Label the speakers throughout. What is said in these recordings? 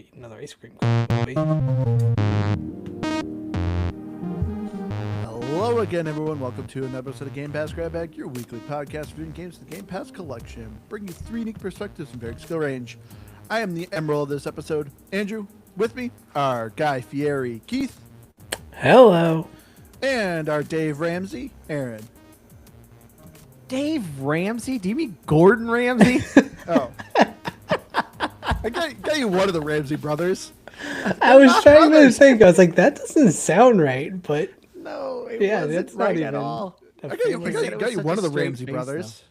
Speaker 1: be another ice cream movie.
Speaker 2: Hello again, everyone. Welcome to another episode of Game Pass Grab Bag, your weekly podcast reviewing games in the Game Pass collection, bringing you 3 unique perspectives and varied skill range. I am the Emerald of this episode, Andrew. With me are Guy Fieri, Keith,
Speaker 1: Hello.
Speaker 2: and our Dave Ramsey, Aaron.
Speaker 3: Dave Ramsey? Do you mean Gordon Ramsay?
Speaker 2: Oh, I got you one of the Ramsey brothers.
Speaker 1: I was trying to think, I was like, that doesn't sound right, but
Speaker 3: No, it
Speaker 1: yeah,
Speaker 3: wasn't
Speaker 1: that's
Speaker 3: right
Speaker 1: not
Speaker 3: at
Speaker 1: even
Speaker 3: all.
Speaker 1: a
Speaker 2: I got you,
Speaker 1: family name.
Speaker 2: got you one of the Ramsey brothers.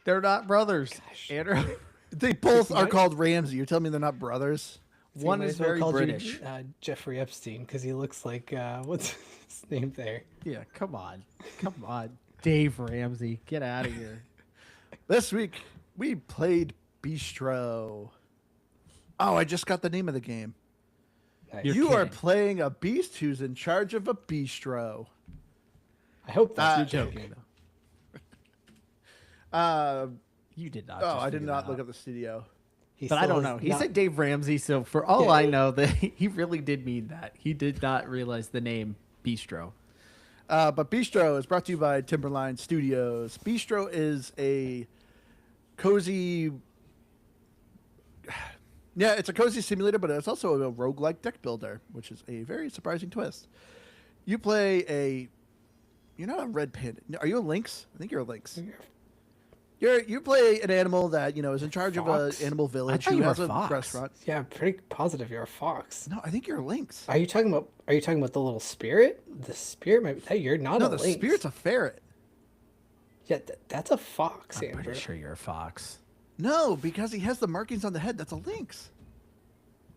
Speaker 3: They're not brothers. Andrew.
Speaker 2: They both are
Speaker 1: might-
Speaker 2: called Ramsey. You're telling me they're not brothers?
Speaker 3: One
Speaker 1: Might
Speaker 3: is
Speaker 1: as well
Speaker 3: very
Speaker 1: call you,
Speaker 3: British.
Speaker 1: Jeffrey Epstein, because he looks like, what's his name there?
Speaker 3: Yeah, come on. Come on. Dave Ramsey. Get out of here.
Speaker 2: This week, we played Beastro. Oh, I just got the name of the game.
Speaker 1: Nice.
Speaker 3: You're
Speaker 2: You are
Speaker 3: kidding.
Speaker 2: playing a beast who's in charge of a bistro.
Speaker 1: I hope that's
Speaker 3: You're
Speaker 1: a joke.
Speaker 3: joking.
Speaker 2: Uh,
Speaker 3: You did not.
Speaker 2: oh,
Speaker 3: just
Speaker 2: I did
Speaker 3: figure
Speaker 2: not
Speaker 3: that
Speaker 2: look
Speaker 3: out.
Speaker 2: at the studio.
Speaker 1: He
Speaker 3: But I
Speaker 1: still
Speaker 3: don't
Speaker 1: is
Speaker 3: know. He
Speaker 1: not-
Speaker 3: said Dave Ramsey, so for all
Speaker 1: Yeah.
Speaker 3: I know, that he really did mean that. He did not realize the name Beastro.
Speaker 2: But Beastro is brought to you by Timberline Studios. Beastro is a cozy... Yeah, it's a cozy simulator, but it's also a roguelike deck builder, which is a very surprising twist. You play a... You're not a red panda. Are you a lynx? I think you're a lynx. You play an animal that, is in charge of
Speaker 1: Fox?
Speaker 2: an animal village
Speaker 3: thought
Speaker 2: who
Speaker 3: you were
Speaker 2: has
Speaker 3: a
Speaker 2: a
Speaker 3: fox.
Speaker 2: restaurant.
Speaker 1: Yeah, I'm pretty positive you're a fox.
Speaker 2: No, I think you're a lynx.
Speaker 1: Are you talking about the little spirit? The spirit might hey, you're not
Speaker 2: No,
Speaker 1: a
Speaker 2: the
Speaker 1: lynx.
Speaker 2: spirit's a ferret.
Speaker 1: Yeah, that's a fox,
Speaker 3: I'm
Speaker 1: Andrew.
Speaker 3: pretty sure you're a fox.
Speaker 2: No, because he has the markings on the head. That's a lynx.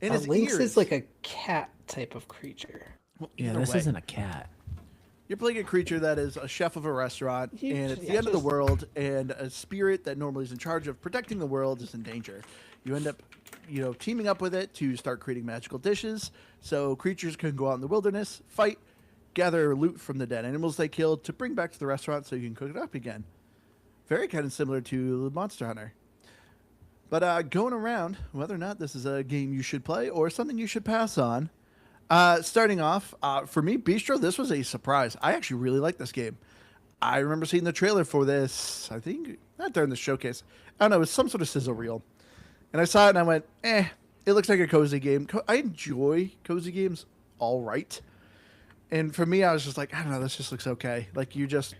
Speaker 2: And
Speaker 1: A
Speaker 2: his
Speaker 1: lynx
Speaker 2: ears.
Speaker 1: is like a cat type of creature.
Speaker 2: Well,
Speaker 3: Yeah,
Speaker 2: either
Speaker 3: this
Speaker 2: way.
Speaker 3: isn't a cat.
Speaker 2: You're playing a creature that is a chef of a restaurant,
Speaker 1: You-
Speaker 2: and it's the
Speaker 1: yeah,
Speaker 2: end of the
Speaker 1: just-
Speaker 2: world, and a spirit that normally is in charge of protecting the world is in danger. You end up, teaming up with it to start creating magical dishes, so creatures can go out in the wilderness, fight, gather loot from the dead animals they killed to bring back to the restaurant so you can cook it up again. Very kind of similar to Monster Hunter. But going around, whether or not this is a game you should play or something you should pass on, starting off, for me, Beastro, this was a surprise. I actually really like this game. I remember seeing the trailer for this, I think, not during the showcase. I don't know, it was some sort of sizzle reel. And I saw it and I went, it looks like a cozy game. I enjoy cozy games all right. And for me, I was just like, I don't know, this just looks okay. Like, you're just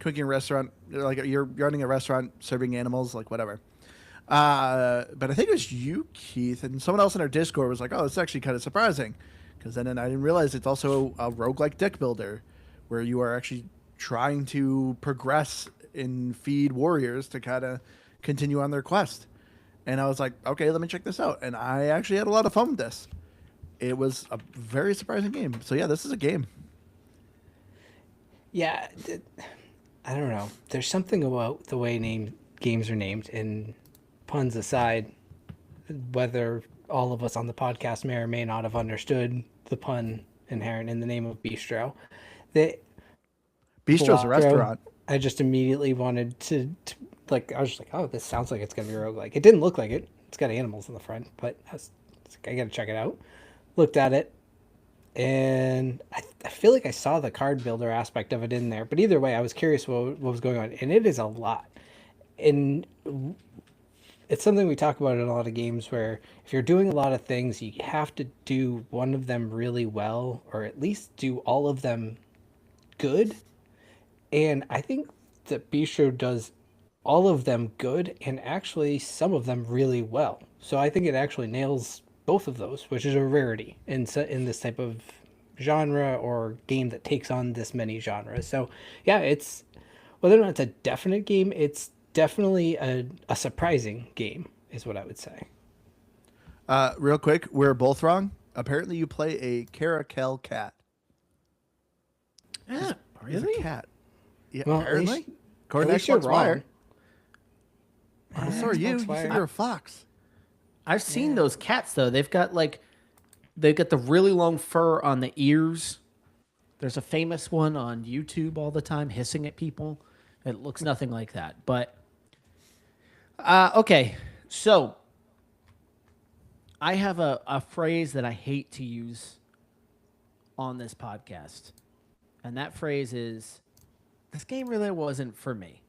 Speaker 2: cooking a restaurant, like you're running a restaurant, serving animals, like whatever. But I think it was you, Keith, and someone else in our Discord was like, oh, it's actually kind of surprising. Because then I didn't realize it's also a roguelike deck builder where you are actually trying to progress and feed warriors to kind of continue on their quest. And I was like, okay, let me check this out. And I actually had a lot of fun with this. It was a very surprising game. So yeah, this is a game.
Speaker 1: Yeah, I don't know. There's something about the way games are named, and puns aside, whether all of us on the podcast may or may not have understood the pun inherent in the name of Beastro.
Speaker 2: Bistro's a
Speaker 1: Bistro,
Speaker 2: restaurant.
Speaker 1: I just immediately wanted to I was just like, oh, this sounds like it's going to be roguelike. It didn't look like it. It's got animals in the front, but I got to check it out. Looked at it, and I feel like I saw the card builder aspect of it in there. But either way, I was curious what was going on, and it is a lot. And it's something we talk about in a lot of games where if you're doing a lot of things, you have to do one of them really well, or at least do all of them good. And I think that Beastro does all of them good and actually some of them really well. So I think it actually nails both of those, which is a rarity in this type of genre or game that takes on this many genres. So yeah, it's whether or not it's a definite game, it's definitely a surprising game is what I would say.
Speaker 2: Real quick, we're both wrong. Apparently you play a caracal cat.
Speaker 3: Yeah,
Speaker 2: He's a cat. Yeah,
Speaker 1: Well,
Speaker 2: apparently.
Speaker 1: at
Speaker 2: According to
Speaker 1: least you're
Speaker 2: Xbox Wire.
Speaker 1: wrong.
Speaker 2: Oh, so are you.
Speaker 1: Xbox
Speaker 2: You
Speaker 1: Wire.
Speaker 2: said you're a fox.
Speaker 3: I've seen those cats though. They've got the really long fur on the ears. There's a famous one on YouTube all the time hissing at people. It looks nothing like that. But okay, so I have a phrase that I hate to use on this podcast. And that phrase is, this game really wasn't for me.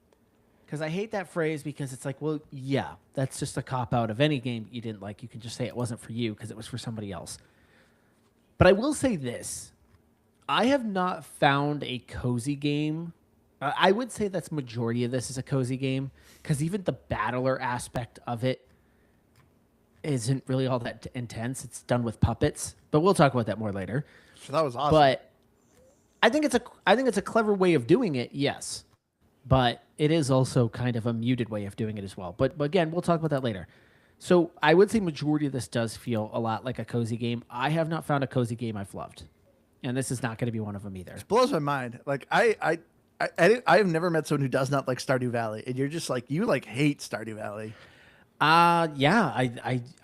Speaker 3: Because I hate that phrase because it's like, well, yeah, that's just a cop-out of any game you didn't like. You can just say it wasn't for you because it was for somebody else. But I will say this. I have not found a cozy game. I would say that's majority of this is a cozy game because even the battler aspect of it isn't really all that intense. It's done with puppets, but we'll talk about that more later.
Speaker 2: So that was awesome.
Speaker 3: But I think it's a clever way of doing it, yes. But it is also kind of a muted way of doing it as well. But again, we'll talk about that later. So I would say majority of this does feel a lot like a cozy game. I have not found a cozy game I've loved. And this is not going to be one of them either.
Speaker 2: It blows my mind. Like I've never met someone who does not like Stardew Valley, and you're just like you like hate Stardew Valley.
Speaker 3: Yeah,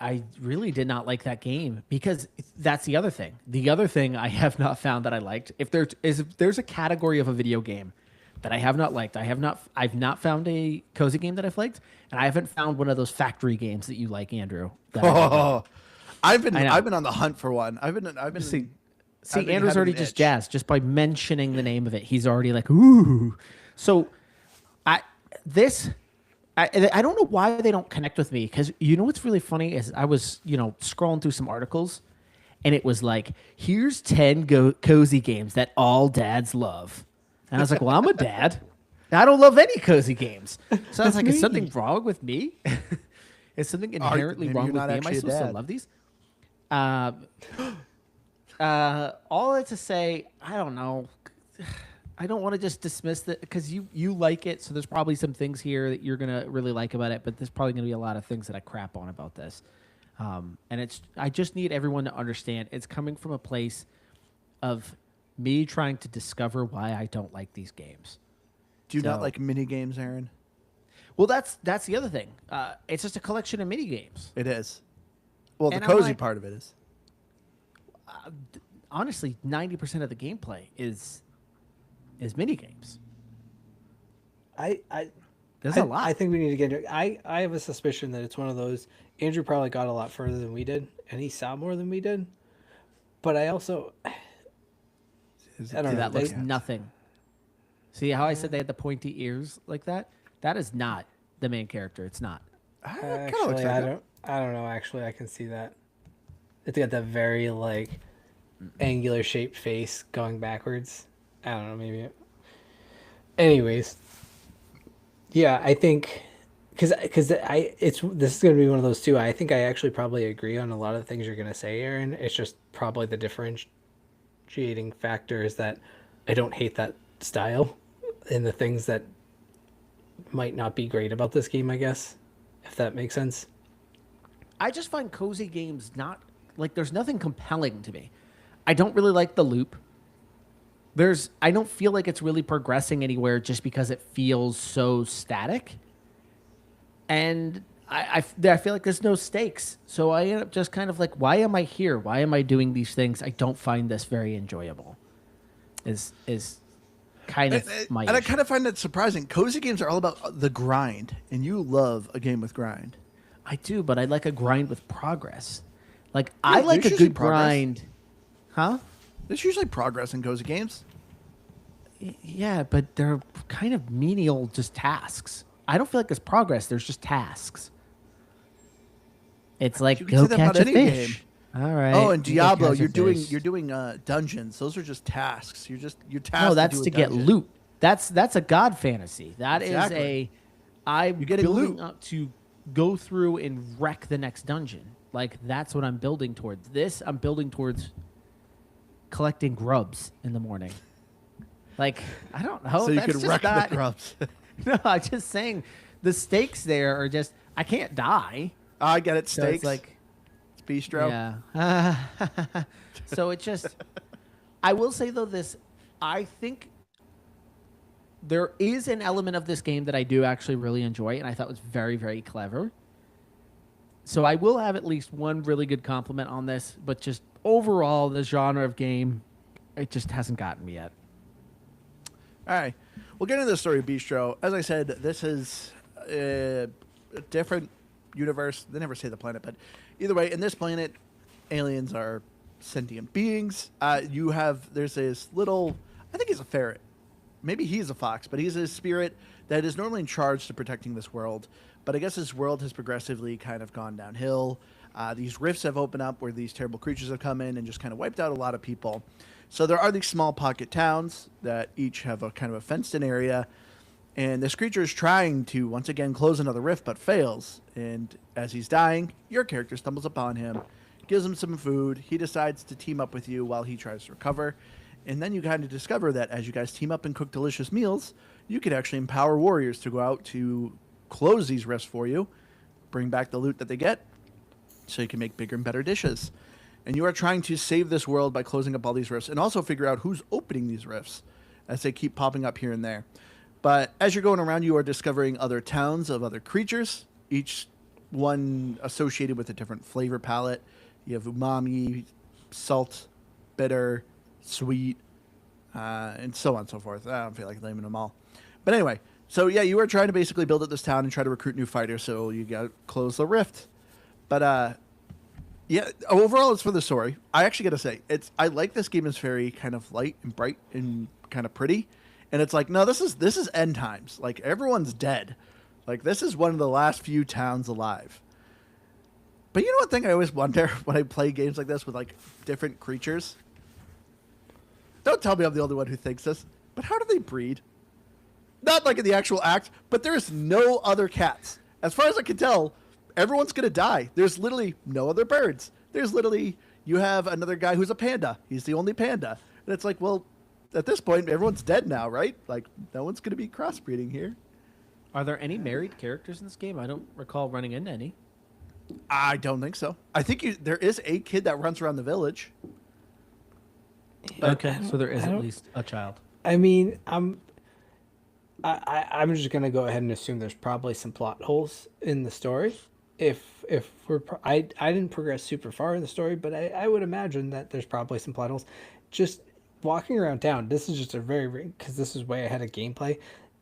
Speaker 3: I really did not like that game because that's the other thing. The other thing I have not found that I liked. If there's a category of a video game that I have not liked, I've not found a cozy game that I've liked, and I haven't found one of those factory games that you like, Andrew.
Speaker 2: I've been on the hunt for one. I've been
Speaker 3: See, Andrew's already just jazzed just by mentioning the name of it. He's already like, ooh. So, I don't know why they don't connect with me because you know what's really funny is I was scrolling through some articles, and it was like, here's 10 cozy games that all dads love, and I was like, well, I'm a dad. I don't love any cozy games. So I was like, is something wrong with me? Is something inherently wrong with me? Am I supposed to love these? All that to say, I don't know. I don't want to just dismiss that because you like it, so there's probably some things here that you're gonna really like about it, but there's probably gonna be a lot of things that I crap on about this. And I just need everyone to understand it's coming from a place of me trying to discover why I don't like these games.
Speaker 2: Do you not like mini games, Aaron?
Speaker 3: Well, that's the other thing. It's just a collection of mini games.
Speaker 2: It is. Well, the cozy part of it is.
Speaker 3: Honestly, 90% of the gameplay is mini games. There's a lot.
Speaker 1: I think we need to get into it. I have a suspicion that it's one of those. Andrew probably got a lot further than we did, and he saw more than we did. But I also, I don't know.
Speaker 3: That looks nothing. See how I said they had the pointy ears like that? That is not the main character. It's not.
Speaker 1: Actually, I don't know. Actually, I can see that. It's got that very angular shaped face going backwards. I don't know, maybe. Anyways, yeah, I think because this is gonna be one of those too. I think I actually probably agree on a lot of the things you're gonna say, Aaron. It's just probably the differentiating factor is that I don't hate that style and the things that might not be great about this game, I guess, if that makes sense.
Speaker 3: I just find cozy games not there's nothing compelling to me. I don't really like the loop. I don't feel like it's really progressing anywhere just because it feels so static. And I feel like there's no stakes. So I end up just kind of like, why am I here? Why am I doing these things? I don't find this very enjoyable. Is kind of my issue.
Speaker 2: I kind of find that surprising. Cozy games are all about the grind, and you love a game with grind.
Speaker 3: I do, but I like a grind with progress. I like a good grind. Huh?
Speaker 2: There's usually progress in cozy games.
Speaker 3: Yeah, but they're kind of menial, just tasks. I don't feel like there's progress. There's just tasks. It's like go catch a fish. Game. All right.
Speaker 2: Oh, and Diablo, you're doing dungeons. Those are just tasks. You're tasked.
Speaker 3: No, that's to get loot. That's a god fantasy. That is I'm building up to go through and wreck the next dungeon. That's what I'm building towards. I'm building towards collecting grubs in the morning. I don't know.
Speaker 2: So you can wreck the grubs.
Speaker 3: No, I'm just saying the stakes there are just, I can't die.
Speaker 2: I get it. Stakes.
Speaker 3: So
Speaker 2: it's Beastro.
Speaker 3: Yeah. So it just, I will say though I think there is an element of this game that I do actually really enjoy and I thought was very, very clever. So I will have at least one really good compliment on this, but just overall, the genre of game, it just hasn't gotten me yet.
Speaker 2: All right. We'll get into the story of Beastro. As I said, this is a different universe. They never say the planet, but either way, in this planet, aliens are sentient beings. There's this little, I think he's a ferret. Maybe he's a fox, but he's a spirit that is normally in charge to protecting this world. But I guess this world has progressively kind of gone downhill. These rifts have opened up where these terrible creatures have come in and just kind of wiped out a lot of people. So there are these small pocket towns that each have a kind of a fenced-in area. And this creature is trying to, once again, close another rift, but fails. And as he's dying, your character stumbles upon him, gives him some food. He decides to team up with you while he tries to recover. And then you kind of discover that as you guys team up and cook delicious meals, you could actually empower warriors to go out to close these rifts for you, bring back the loot that they get, so you can make bigger and better dishes. And you are trying to save this world by closing up all these rifts and also figure out who's opening these rifts as they keep popping up here and there. But as you're going around, you are discovering other towns of other creatures, each one associated with a different flavor palette. You have umami, salt, bitter, sweet, and so on and so forth. I don't feel like naming them all. But anyway, so yeah, you are trying to basically build up this town and try to recruit new fighters, so you got to close the rift. But yeah, overall, it's for the story. I actually got to say, I like this game. Is very kind of light and bright and kind of pretty. And it's like, no, this is end times. Like, everyone's dead. Like, this is one of the last few towns alive. But you know one thing I always wonder when I play games like this with, like, different creatures? Don't tell me I'm the only one who thinks this, but how do they breed? Not like in the actual act, but there's no other cats. As far as I can tell, everyone's going to die. There's literally no other birds. There's literally, you have another guy who's a panda. He's the only panda. And it's like, well, at this point, everyone's dead now, right? Like, no one's going to be crossbreeding here.
Speaker 3: Are there any married characters in this game? I don't recall running into any.
Speaker 2: I don't think so. I think there is a kid that runs around the village.
Speaker 3: Okay, so there is at least a child.
Speaker 1: I mean, I'm just gonna go ahead and assume there's probably some plot holes in the story. If I didn't progress super far in the story, but I would imagine that there's probably some plot holes. Just walking around town, this is just a because this is way ahead of gameplay.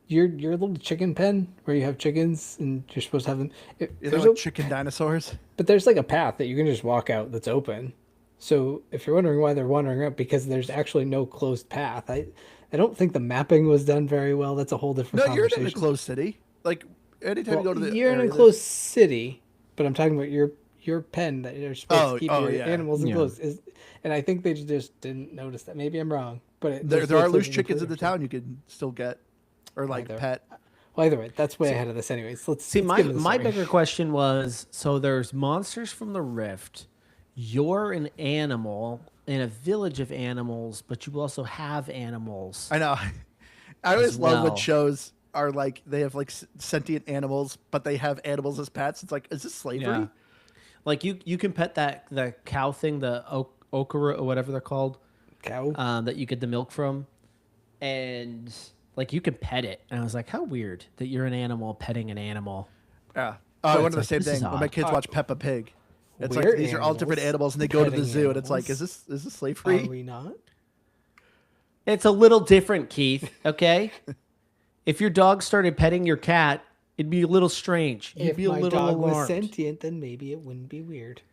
Speaker 1: Your little chicken pen where you have chickens and you're supposed to have them.
Speaker 2: They're like chicken dinosaurs.
Speaker 1: But there's like a path that you can just walk out that's open. So if you're wondering why they're wandering up, because there's actually no closed path. I don't think the mapping was done very well. That's a whole different conversation.
Speaker 2: You're in a closed city. Like, anytime you go to the
Speaker 1: you're in a closed city, but I'm talking about your pen that you're supposed to keep your animals enclosed. And I think they just didn't notice that. Maybe I'm wrong, but
Speaker 2: there are loose chickens in the town you can still get, or like pet.
Speaker 1: Well, either way, that's way ahead of this anyways. Let's
Speaker 3: see.
Speaker 1: Let's
Speaker 3: my bigger question was: so there's monsters from the Rift. You're an animal in a village of animals, but you also have animals.
Speaker 2: I know. I always love when shows are like they have like sentient animals, but they have animals as pets. It's like, is this slavery?
Speaker 3: Yeah. Like you can pet the cow thing, the okra or whatever they're called,
Speaker 1: cow
Speaker 3: that you get the milk from, and like you can pet it. And I was like, how weird that you're an animal petting an animal.
Speaker 2: Yeah. I wonder the same thing when my kids watch Peppa Pig. It's like these are all different animals, and they go to the zoo, and it's like, is this slavery?
Speaker 1: Are we not?
Speaker 3: It's a little different, Keith. Okay, if your dog started petting your cat, it'd be a little strange. You'd be a little alarmed. If my dog was
Speaker 1: sentient, then maybe it wouldn't be weird.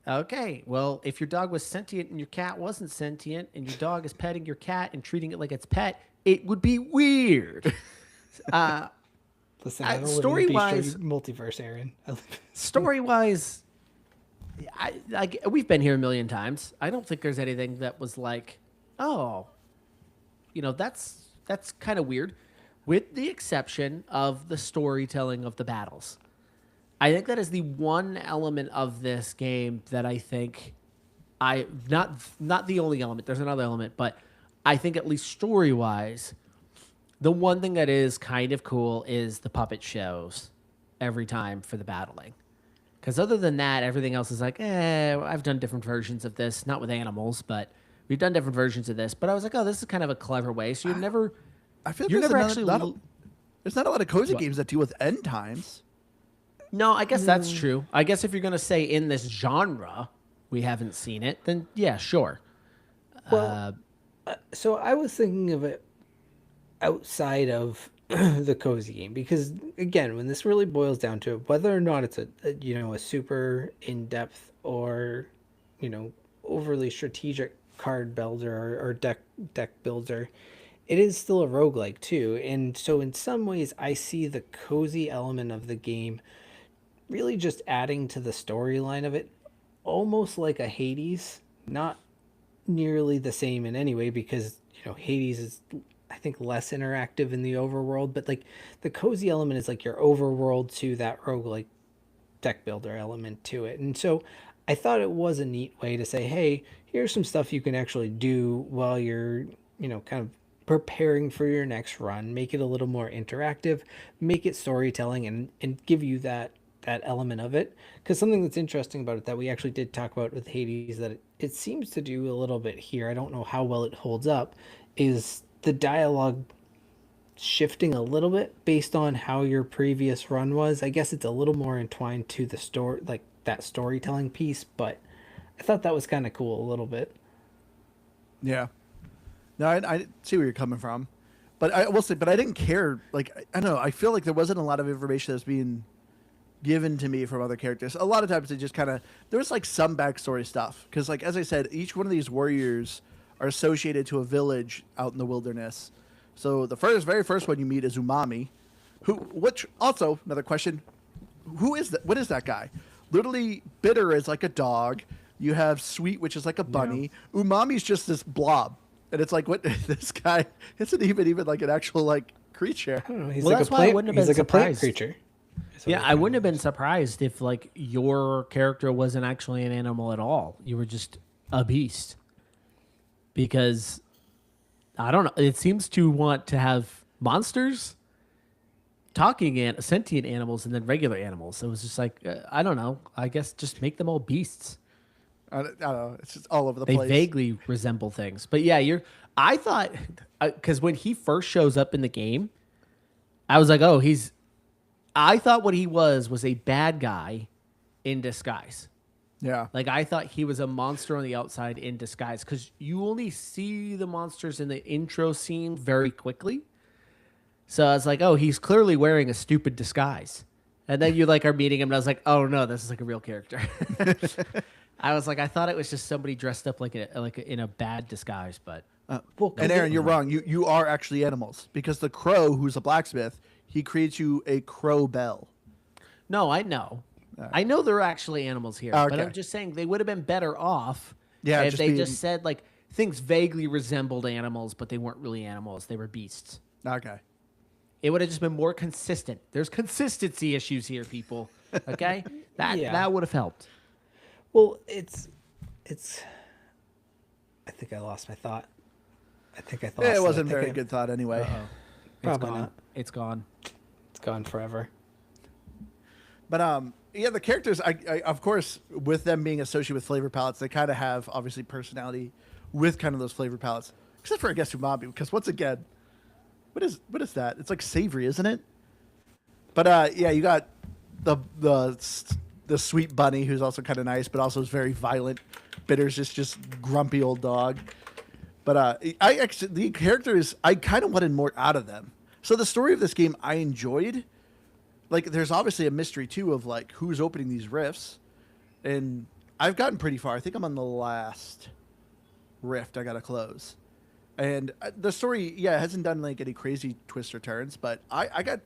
Speaker 3: Okay, well, if your dog was sentient and your cat wasn't sentient, and your dog is petting your cat and treating it like its pet, it would be weird.
Speaker 1: Listen, I don't story-wise, multiverse, Aaron.
Speaker 3: Story-wise. We've been here a million times. I don't think there's anything that was like, oh, that's kind of weird, with the exception of the storytelling of the battles. I think that is the one element of this game that I think not the only element. There's another element, but I think at least story-wise, the one thing that is kind of cool is the puppet shows every time for the battling. Because other than that, everything else is like, I've done different versions of this, not with animals, but we've done different versions of this. But I was like, oh, this is kind of a clever way. So you're never,
Speaker 2: I feel like there's not a lot of cozy games that deal with end times.
Speaker 3: No, I guess that's true. I guess if you're going to say in this genre, we haven't seen it, then yeah, sure.
Speaker 1: Well, so I was thinking of it outside of the cozy game, because again, when this really boils down to it, whether or not it's a super in-depth or, you know, overly strategic card builder or deck builder, it is still a roguelike too. And so in some ways I see the cozy element of the game really just adding to the storyline of it, almost like a Hades, not nearly the same in any way because, you know, Hades is, I think, less interactive in the overworld, but like the cozy element is like your overworld to that roguelike deck builder element to it. And so I thought it was a neat way to say, hey, here's some stuff you can actually do while you're, you know, kind of preparing for your next run. Make it a little more interactive, make it storytelling, and give you that element of it. Because something that's interesting about it that we actually did talk about with Hades that it seems to do a little bit here, I don't know how well it holds up, is the dialogue shifting a little bit based on how your previous run was. I guess it's a little more entwined to the story, like that storytelling piece, but I thought that was kind of cool a little bit.
Speaker 2: Yeah. No, I see where you're coming from, but I will say, but I didn't care. Like, I don't know. I feel like there wasn't a lot of information that was being given to me from other characters. A lot of times they just kind of, there was like some backstory stuff. Because like, as I said, each one of these warriors are associated to a village out in the wilderness. So the very first one you meet is Umami, which also, another question, who is that? What is that guy? Literally, Bitter is like a dog. You have Sweet, which is like a bunny. Yeah. Umami's just this blob. And it's like, what, this guy isn't even like an actual like creature.
Speaker 1: I don't know. He's
Speaker 3: Well,
Speaker 1: like
Speaker 3: that's
Speaker 1: a
Speaker 3: why I
Speaker 1: plant,
Speaker 3: wouldn't have
Speaker 1: he's
Speaker 3: been
Speaker 1: like a plant
Speaker 3: surprised.
Speaker 1: creature.
Speaker 3: Yeah, I wouldn't have been surprised if like your character wasn't actually an animal at all. You were just a beast. Because I don't know, it seems to want to have monsters, talking and sentient animals, and then regular animals. So it was just like I don't know. I guess just make them all beasts.
Speaker 2: I don't know. It's just all over the
Speaker 3: They
Speaker 2: place.
Speaker 3: vaguely resemble things. But yeah, I thought because when he first shows up in the game, I was like, oh, I thought what he was a bad guy in disguise.
Speaker 2: Yeah.
Speaker 3: Like, I thought he was a monster on the outside in disguise because you only see the monsters in the intro scene very quickly. So I was like, oh, he's clearly wearing a stupid disguise. And then you like are meeting him, and I was like, oh no, this is like a real character. I was like, I thought it was just somebody dressed up like in a bad disguise, but
Speaker 2: And Aaron, you're wrong. You are actually animals because the crow, who's a blacksmith, he creates you a crow bell.
Speaker 3: no, I know. I know they're actually animals here, but I'm just saying they would have been better off if they just said like things vaguely resembled animals, but they weren't really animals. They were beasts.
Speaker 2: Okay.
Speaker 3: It would have just been more consistent. There's consistency issues here, people. Okay? That would have helped.
Speaker 1: Well, it's. I think I lost my thought. I think I thought
Speaker 2: it wasn't a very good thought anyway.
Speaker 3: Uh-oh.
Speaker 1: Probably not.
Speaker 3: It's gone.
Speaker 1: It's gone forever.
Speaker 2: But yeah, the characters, I of course, with them being associated with flavor palettes, they kind of have obviously personality with kind of those flavor palettes. Except for I guess Umami, because once again, what is that? It's like savory, isn't it? But yeah, you got the sweet bunny who's also kind of nice, but also is very violent. Bitter's just grumpy old dog. But the characters, I kind of wanted more out of them. So the story of this game I enjoyed. Like, there's obviously a mystery too of like who's opening these rifts, and I've gotten pretty far. I think I'm on the last rift I gotta close, and the story, yeah, it hasn't done like any crazy twists or turns, but I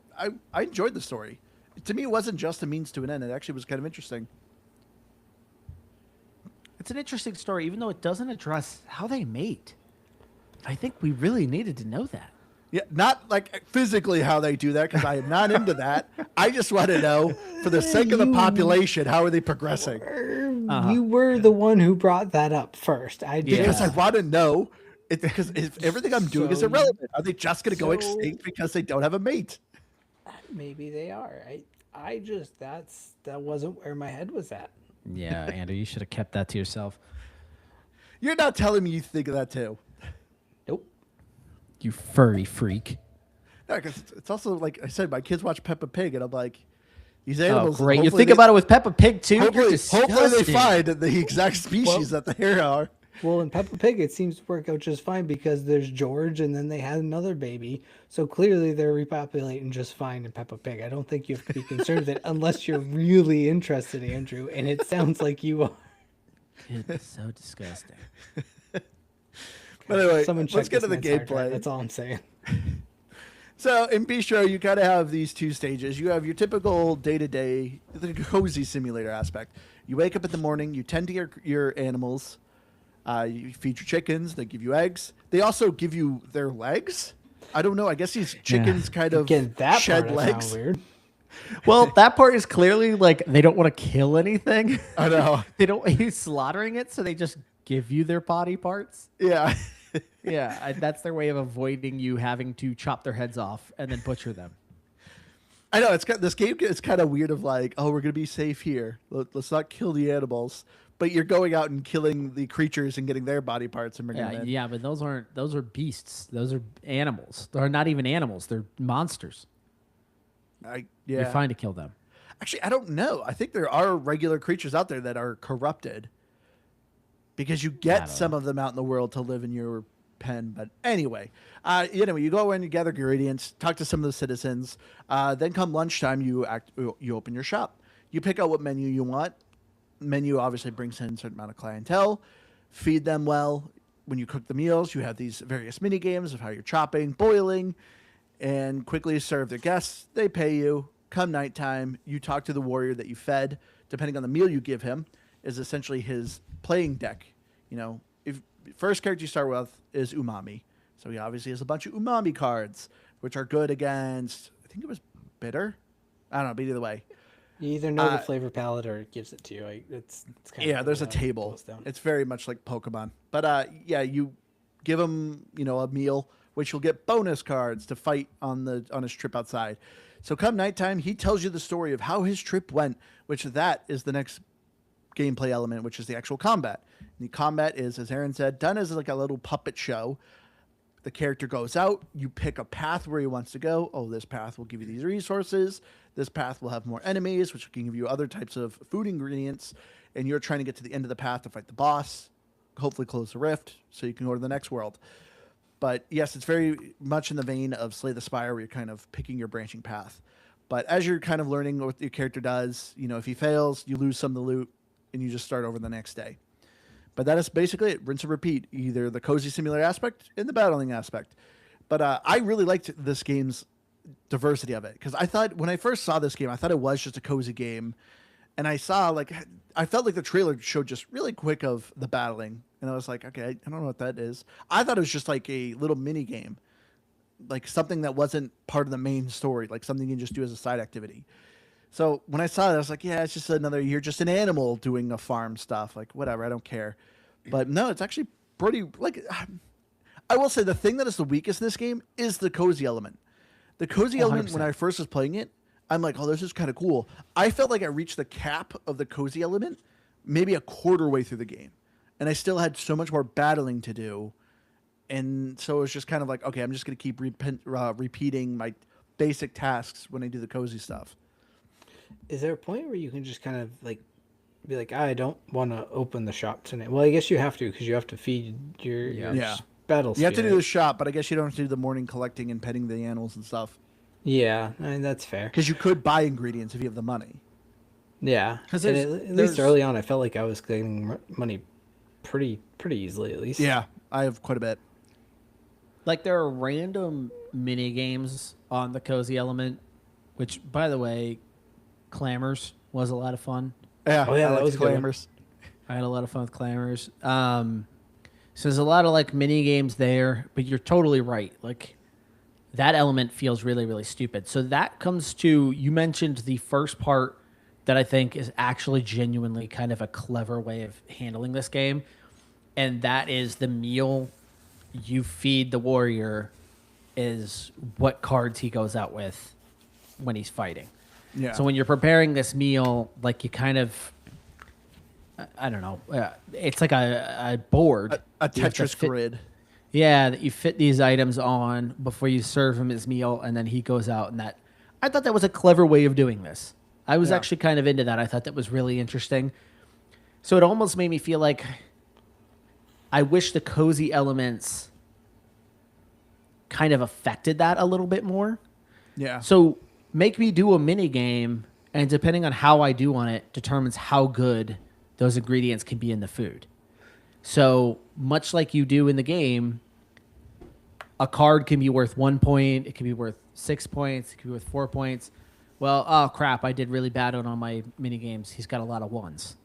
Speaker 2: enjoyed the story. To me, it wasn't just a means to an end. It actually was kind of interesting.
Speaker 3: It's an interesting story, even though it doesn't address how they mate. I think we really needed to know that.
Speaker 2: Yeah, not like physically how they do that, because I am not into that. I just want to know, for the sake of the population, how are they progressing?
Speaker 1: You were the one who brought that up first. I did.
Speaker 2: Because I want to know, because if everything I'm doing is irrelevant. Are they just going to go extinct because they don't have a mate?
Speaker 1: Maybe they are. I just, that wasn't where my head was at.
Speaker 3: Yeah, Andrew, you should have kept that to yourself.
Speaker 2: You're not telling me you think of that too.
Speaker 1: Nope.
Speaker 3: You furry freak.
Speaker 2: No, because it's also like I said, my kids watch Peppa Pig, and I'm like, these animals.
Speaker 3: Oh, great! You think about it with Peppa Pig too.
Speaker 2: Hopefully they find the exact species that they are.
Speaker 1: Well, in Peppa Pig, it seems to work out just fine because there's George, and then they had another baby. So clearly, they're repopulating just fine in Peppa Pig. I don't think you have to be concerned with it unless you're really interested, Andrew. And it sounds like you are.
Speaker 3: It's so disgusting.
Speaker 2: But anyway,
Speaker 1: Someone
Speaker 2: let's
Speaker 1: check
Speaker 2: get to
Speaker 1: this
Speaker 2: the
Speaker 1: man's hard drive,
Speaker 2: gameplay.
Speaker 1: That's all I'm saying.
Speaker 2: So in Beastro, you kind of have these two stages. You have your typical day-to-day, the cozy simulator aspect. You wake up in the morning, you tend to your animals, you feed your chickens, they give you eggs. They also give you their legs. I don't know. I guess these chickens kind of
Speaker 1: Again, that
Speaker 2: shed
Speaker 1: part I
Speaker 2: legs.
Speaker 1: found weird.
Speaker 3: Well, that part is clearly like they don't want to kill anything.
Speaker 2: I know.
Speaker 3: They don't want you slaughtering it, so they just give you their body parts.
Speaker 2: Yeah.
Speaker 3: Yeah, that's their way of avoiding you having to chop their heads off and then butcher them.
Speaker 2: I know this game is kind of weird. Of like, oh, we're gonna be safe here. Let's not kill the animals. But you're going out and killing the creatures and getting their body parts and bringing them in.
Speaker 3: Yeah, but those are beasts. Those are animals. They're not even animals. They're monsters.
Speaker 2: Yeah.
Speaker 3: You're fine to kill them.
Speaker 2: Actually, I don't know. I think there are regular creatures out there that are corrupted because you get some of them out in the world to live in your pen. But anyway, you go in, you gather ingredients, talk to some of the citizens. Then come lunchtime, you open your shop. You pick out what menu you want. Menu obviously brings in a certain amount of clientele. Feed them well. When you cook the meals, you have these various mini games of how you're chopping, boiling, and quickly serve their guests. They pay you. Come nighttime, you talk to the warrior that you fed. Depending on the meal you give him, is essentially his playing deck. You know, if first character you start with is Umami, so he obviously has a bunch of Umami cards, which are good against. I think it was bitter. I don't know, but either way,
Speaker 1: You either know the flavor palette or it gives it to you. It's kind of
Speaker 2: there's a table. It's very much like Pokemon, but you give him a meal, which you'll get bonus cards to fight on his trip outside. So come nighttime, he tells you the story of how his trip went, which that is the next gameplay element, which is the actual combat. And the combat is, as Aaron said, done as like a little puppet show. The character goes out, you pick a path where he wants to go. Oh, this path will give you these resources. This path will have more enemies, which can give you other types of food ingredients. And you're trying to get to the end of the path to fight the boss, hopefully close the rift so you can go to the next world. But yes, it's very much in the vein of Slay the Spire, where you're kind of picking your branching path. But as you're kind of learning what your character does, if he fails, you lose some of the loot, and you just start over the next day. But that is basically it. Rinse and repeat. Either the cozy simulator aspect and the battling aspect. But I really liked this game's diversity of it. Because I thought, when I first saw this game, I thought it was just a cozy game. And I felt like the trailer showed just really quick of the battling. And I was like, okay, I don't know what that is. I thought it was just like a little mini game. Like something that wasn't part of the main story. Like something you can just do as a side activity. So when I saw it, I was like, yeah, it's just you're just an animal doing a farm stuff. Like, whatever, I don't care. But no, it's actually pretty, I will say the thing that is the weakest in this game is the cozy element. The cozy element, when I first was playing it, I'm like, oh, this is kind of cool. I felt like I reached the cap of the cozy element maybe a quarter way through the game. And I still had so much more battling to do. And so it was just kind of like, okay, I'm just going to keep repeating my basic tasks when I do the cozy stuff.
Speaker 1: Is there a point where you can just kind of be like, I don't want to open the shop tonight? Well, I guess you have to, because you have to feed your battle.
Speaker 2: You have to do the shop, but I guess you don't have to do the morning collecting and petting the animals and stuff.
Speaker 1: Yeah, I mean, that's fair.
Speaker 2: Because you could buy ingredients if you have the money.
Speaker 1: Yeah, because at least early on, I felt like I was getting money pretty easily, at least.
Speaker 2: Yeah, I have quite a bit.
Speaker 3: Like, there are random mini games on the cozy element, which, by the way, Clamors was a lot of fun.
Speaker 2: Yeah,
Speaker 1: that was
Speaker 2: Clamors.
Speaker 3: I had a lot of fun with Clamors. So there's a lot of mini games there, but you're totally right. Like, that element feels really, really stupid. So that comes to, you mentioned the first part that I think is actually genuinely kind of a clever way of handling this game, and that is the meal you feed the warrior is what cards he goes out with when he's fighting.
Speaker 2: Yeah.
Speaker 3: So when you're preparing this meal, you kind of, I don't know, it's like a board.
Speaker 2: A Tetris grid.
Speaker 3: Yeah, that you fit these items on before you serve him his meal, and then he goes out. And I thought that was a clever way of doing this. I was actually kind of into that. I thought that was really interesting. So it almost made me feel like I wish the cozy elements kind of affected that a little bit more.
Speaker 2: Yeah.
Speaker 3: So make me do a mini game, and depending on how I do on it, determines how good those ingredients can be in the food. So much like you do in the game, a card can be worth 1 point. It can be worth 6 points. It can be worth 4 points. Well, oh crap! I did really bad on my mini games. He's got a lot of ones.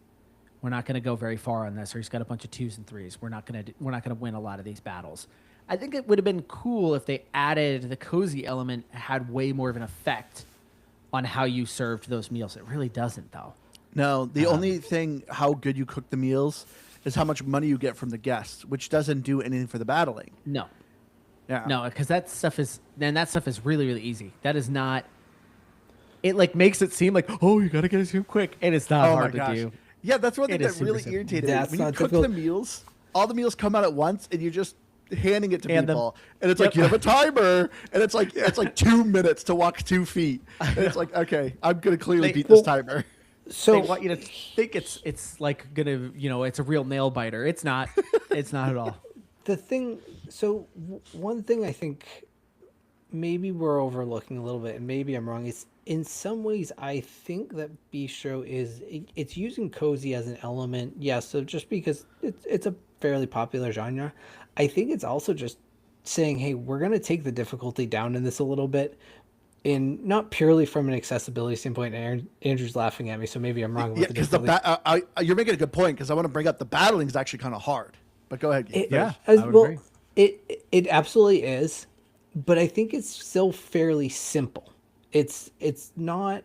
Speaker 3: We're not going to go very far on this, or he's got a bunch of 2s and 3s. We're not going to win a lot of these battles. I think it would have been cool if they added the cozy element, had way more of an effect on how you served those meals. It really doesn't, though.
Speaker 2: No, the only thing how good you cook the meals is how much money you get from the guests, which doesn't do anything for the battling.
Speaker 3: No.
Speaker 2: Yeah.
Speaker 3: No, because that stuff is really, really easy. That is not. It like makes it seem like, oh, you gotta get it too quick, and it's not hard to do.
Speaker 2: Yeah, that's one thing
Speaker 3: It is
Speaker 2: that really
Speaker 3: super simple.
Speaker 2: irritated me.
Speaker 1: That's
Speaker 2: When you
Speaker 1: not
Speaker 2: cook
Speaker 1: difficult.
Speaker 2: the meals, all the meals come out at once, and you're just handing it to
Speaker 3: Hand them.
Speaker 2: people, and it's like you have a timer, and it's like 2 minutes to walk 2 feet, and it's like, okay, I'm gonna clearly beat this timer.
Speaker 1: So
Speaker 3: They want you to think it's like gonna, it's a real nail biter. It's not. It's not at all.
Speaker 1: the thing, so one thing I think maybe we're overlooking a little bit, and maybe I'm wrong, is in some ways I think that Beastro it's using cozy as an element. Yeah, so just because it's a fairly popular genre, I think it's also just saying, hey, we're gonna take the difficulty down in this a little bit. In not purely from an accessibility standpoint. Andrew's laughing at me, so maybe I'm wrong about
Speaker 2: Yeah,
Speaker 1: the
Speaker 2: because
Speaker 1: difficulty.
Speaker 2: you're making a good point, because I want to bring up the battling is actually kind of hard. But go ahead. Gabe.
Speaker 3: Yeah.
Speaker 1: As
Speaker 3: I would
Speaker 1: well,
Speaker 3: agree.
Speaker 1: it absolutely is, but I think it's still fairly simple. It's not.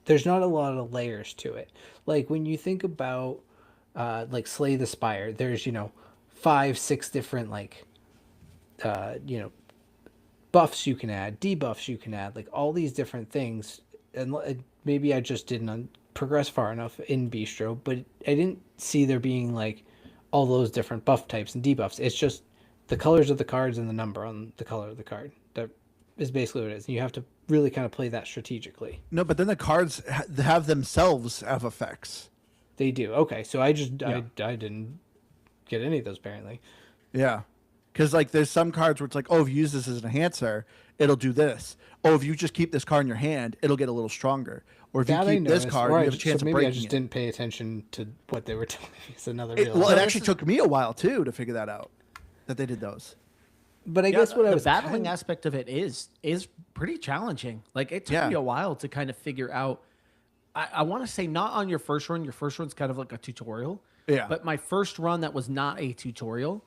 Speaker 1: There's not a lot of layers to it. Like when you think about like Slay the Spire, there's 5, 6 different like buffs you can add, debuffs you can add, like all these different things. And maybe I just didn't progress far enough in Beastro, but I didn't see there being like all those different buff types and debuffs. It's just the colors of the cards and the number on the color of the card. That is basically what it is. And you have to really kind of play that strategically.
Speaker 2: No, but then the cards have themselves have effects.
Speaker 1: They do. Okay, so I didn't get any of those apparently.
Speaker 2: Yeah. Because, like, there's some cards where it's like, oh, if you use this as an enhancer, it'll do this. Oh, if you just keep this card in your hand, it'll get a little stronger. Or if
Speaker 1: That
Speaker 2: you
Speaker 1: I
Speaker 2: keep this
Speaker 1: noticed.
Speaker 2: card,
Speaker 1: Or
Speaker 2: you have a chance
Speaker 1: so
Speaker 2: of
Speaker 1: maybe I
Speaker 2: breaking
Speaker 1: just
Speaker 2: it.
Speaker 1: didn't pay attention to what they were telling me. It's another
Speaker 2: It,
Speaker 1: real.
Speaker 2: well, it actually took me a while, too, to figure that out, that they did those.
Speaker 1: But I guess what I
Speaker 3: the
Speaker 1: was
Speaker 3: battling aspect of it is pretty challenging. Like it took
Speaker 2: Yeah.
Speaker 3: me a while to kind of figure out. I want to say not on your first run. Your first run's kind of like a tutorial.
Speaker 2: Yeah.
Speaker 3: But my first run that was not a tutorial,